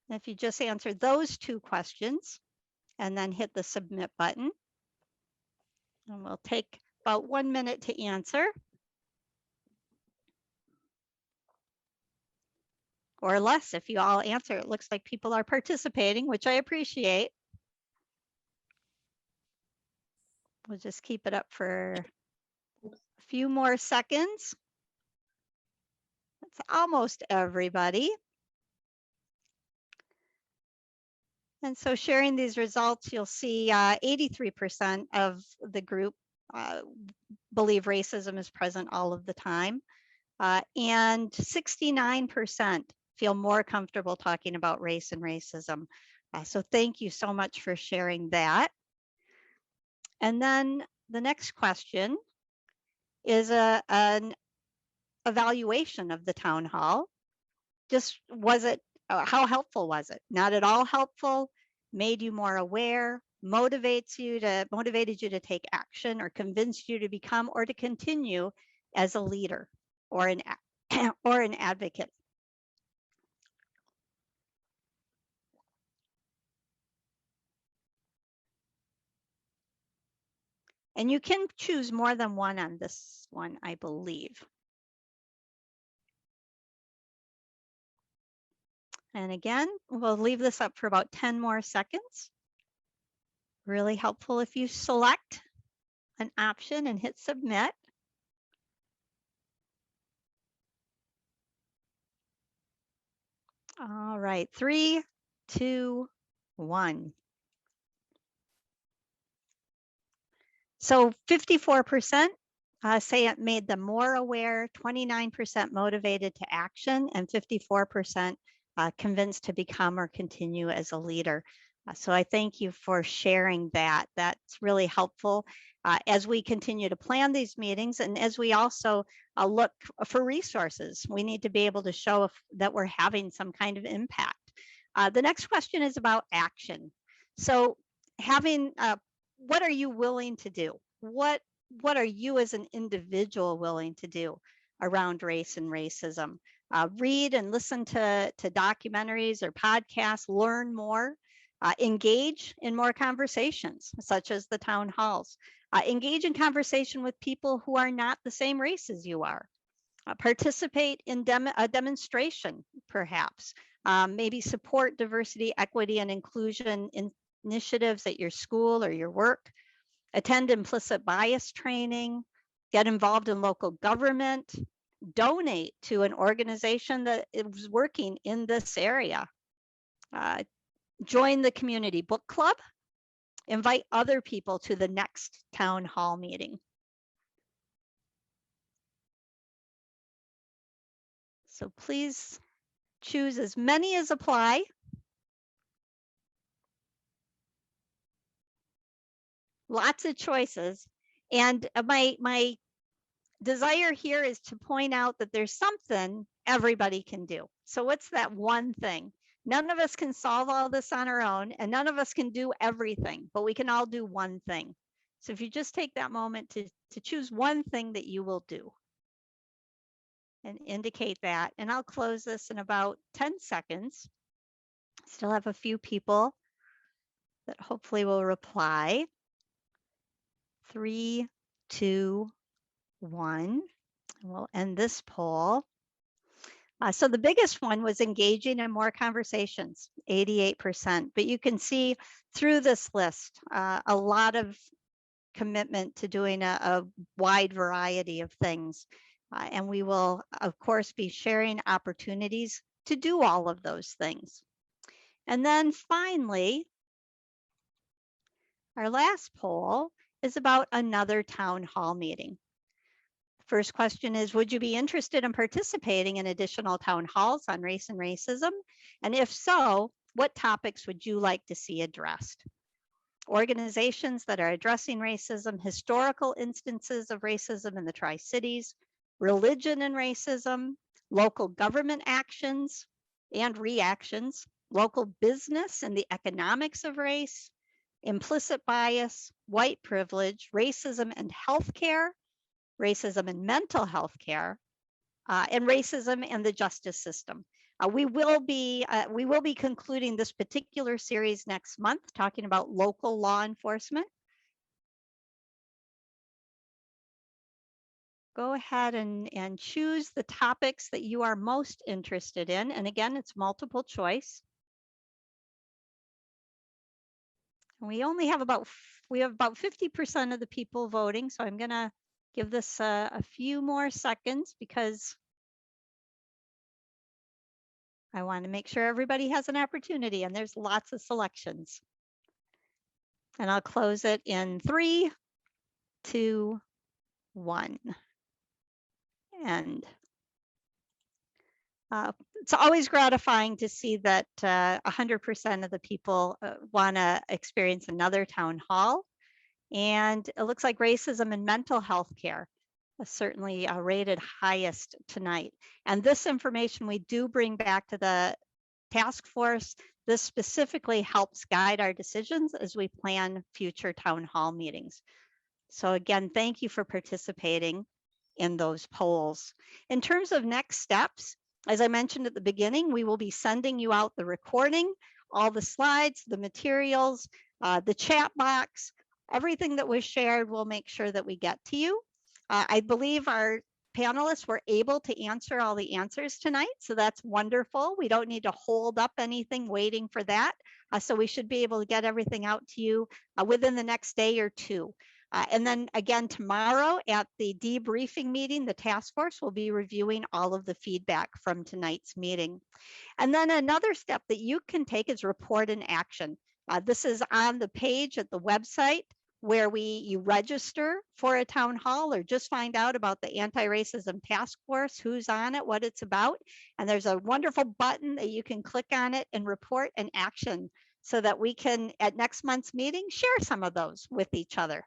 And if you just answer those 2 questions and then hit the submit button, and we'll take about 1 minute to answer. Or less if you all answer. It looks like people are participating, which I appreciate. We'll just keep it up for a few more seconds. That's almost everybody. And so sharing these results, you'll see 83% of the group believe racism is present all of the time. And 69% feel more comfortable talking about race and racism. So thank you so much for sharing that. And then the next question is an evaluation of the town hall. Just was it, how helpful was it? Not at all helpful, made you more aware, motivated you to take action, or convinced you to become or to continue as a leader or an advocate. And you can choose more than one on this one, I believe. And again, we'll leave this up for about 10 more seconds. Really helpful if you select an option and hit submit. All right, 3, 2, 1. So 54% say it made them more aware, 29% motivated to action, and 54% convinced to become or continue as a leader. So I thank you for sharing that. That's really helpful as we continue to plan these meetings, and as we also look for resources. We need to be able to show that we're having some kind of impact. The next question is about action. So having, what are you willing to do? What are you as an individual willing to do around race and racism? Read and listen to documentaries or podcasts, learn more, engage in more conversations, such as the town halls. Engage in conversation with people who are not the same race as you are. Participate in a demonstration, perhaps. Maybe support diversity, equity, and inclusion initiatives at your school or your work. Attend implicit bias training. Get involved in local government. Donate to an organization that is working in this area. Join the community book club. Invite other people to the next town hall meeting. So please choose as many as apply. Lots of choices. And my desire here is to point out that there's something everybody can do. So what's that one thing? None of us can solve all this on our own, and none of us can do everything, but we can all do one thing. So if you just take that moment to choose one thing that you will do and indicate that, and I'll close this in about 10 seconds. Still have a few people that hopefully will reply. 3, 2, 1. We'll end this poll. So the biggest one was engaging in more conversations, 88%. But you can see through this list a lot of commitment to doing a wide variety of things. And we will, of course, be sharing opportunities to do all of those things. And then finally, our last poll is about another town hall meeting. First question is, would you be interested in participating in additional town halls on race and racism? And if so, what topics would you like to see addressed? Organizations that are addressing racism, historical instances of racism in the Tri-Cities, religion and racism, local government actions and reactions, local business and the economics of race, implicit bias, white privilege, racism and healthcare, racism and mental health care, and racism and the justice system. We will be concluding this particular series next month, talking about local law enforcement. Go ahead and choose the topics that you are most interested in. And again, it's multiple choice. We only have about 50% of the people voting, so I'm gonna give this a few more seconds because I want to make sure everybody has an opportunity, and there's lots of selections. And I'll close it in 3, 2, 1. And it's always gratifying to see that 100% of the people want to experience another town hall. And it looks like racism and mental health care is certainly rated highest tonight. And this information we do bring back to the task force. This specifically helps guide our decisions as we plan future town hall meetings. So again, thank you for participating in those polls. In terms of next steps, as I mentioned at the beginning, we will be sending you out the recording, all the slides, the materials, the chat box. Everything that was shared, we'll make sure that we get to you. I believe our panelists were able to answer all the answers tonight, so that's wonderful. We don't need to hold up anything waiting for that. So we should be able to get everything out to you within the next day or two. And then again, tomorrow at the debriefing meeting, the task force will be reviewing all of the feedback from tonight's meeting. And then another step that you can take is report in action. This is on the page at the website where you register for a town hall or just find out about the anti-racism task force, who's on it, what it's about. And there's a wonderful button that you can click on it and report an action so that we can, at next month's meeting, share some of those with each other.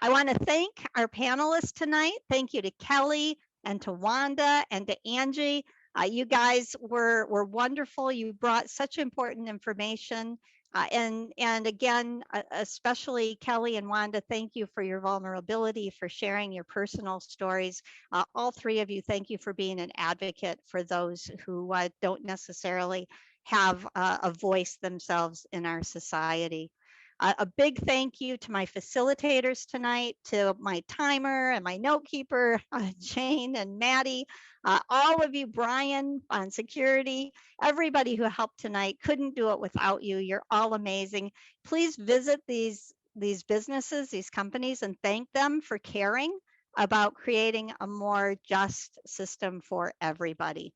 I want to thank our panelists tonight. Thank you to Kelly and to Wanda and to Angie. You guys were wonderful. You brought such important information. And again, especially Kelly and Wanda, thank you for your vulnerability, for sharing your personal stories. All three of you, thank you for being an advocate for those who don't necessarily have a voice themselves in our society. A big thank you to my facilitators tonight, to my timer and my note keeper, Jane and Maddie, all of you, Brian on security, everybody who helped tonight. Couldn't do it without you. You're all amazing. Please visit these businesses, these companies, and thank them for caring about creating a more just system for everybody.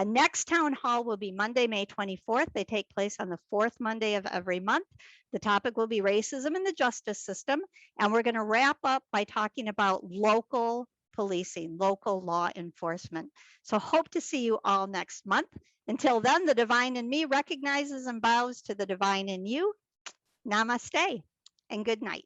Next town hall will be Monday, May 24th. They take place on the fourth Monday of every month. The topic will be racism in the justice system. And we're going to wrap up by talking about local policing, local law enforcement. So hope to see you all next month. Until then, the divine in me recognizes and bows to the divine in you. Namaste and good night.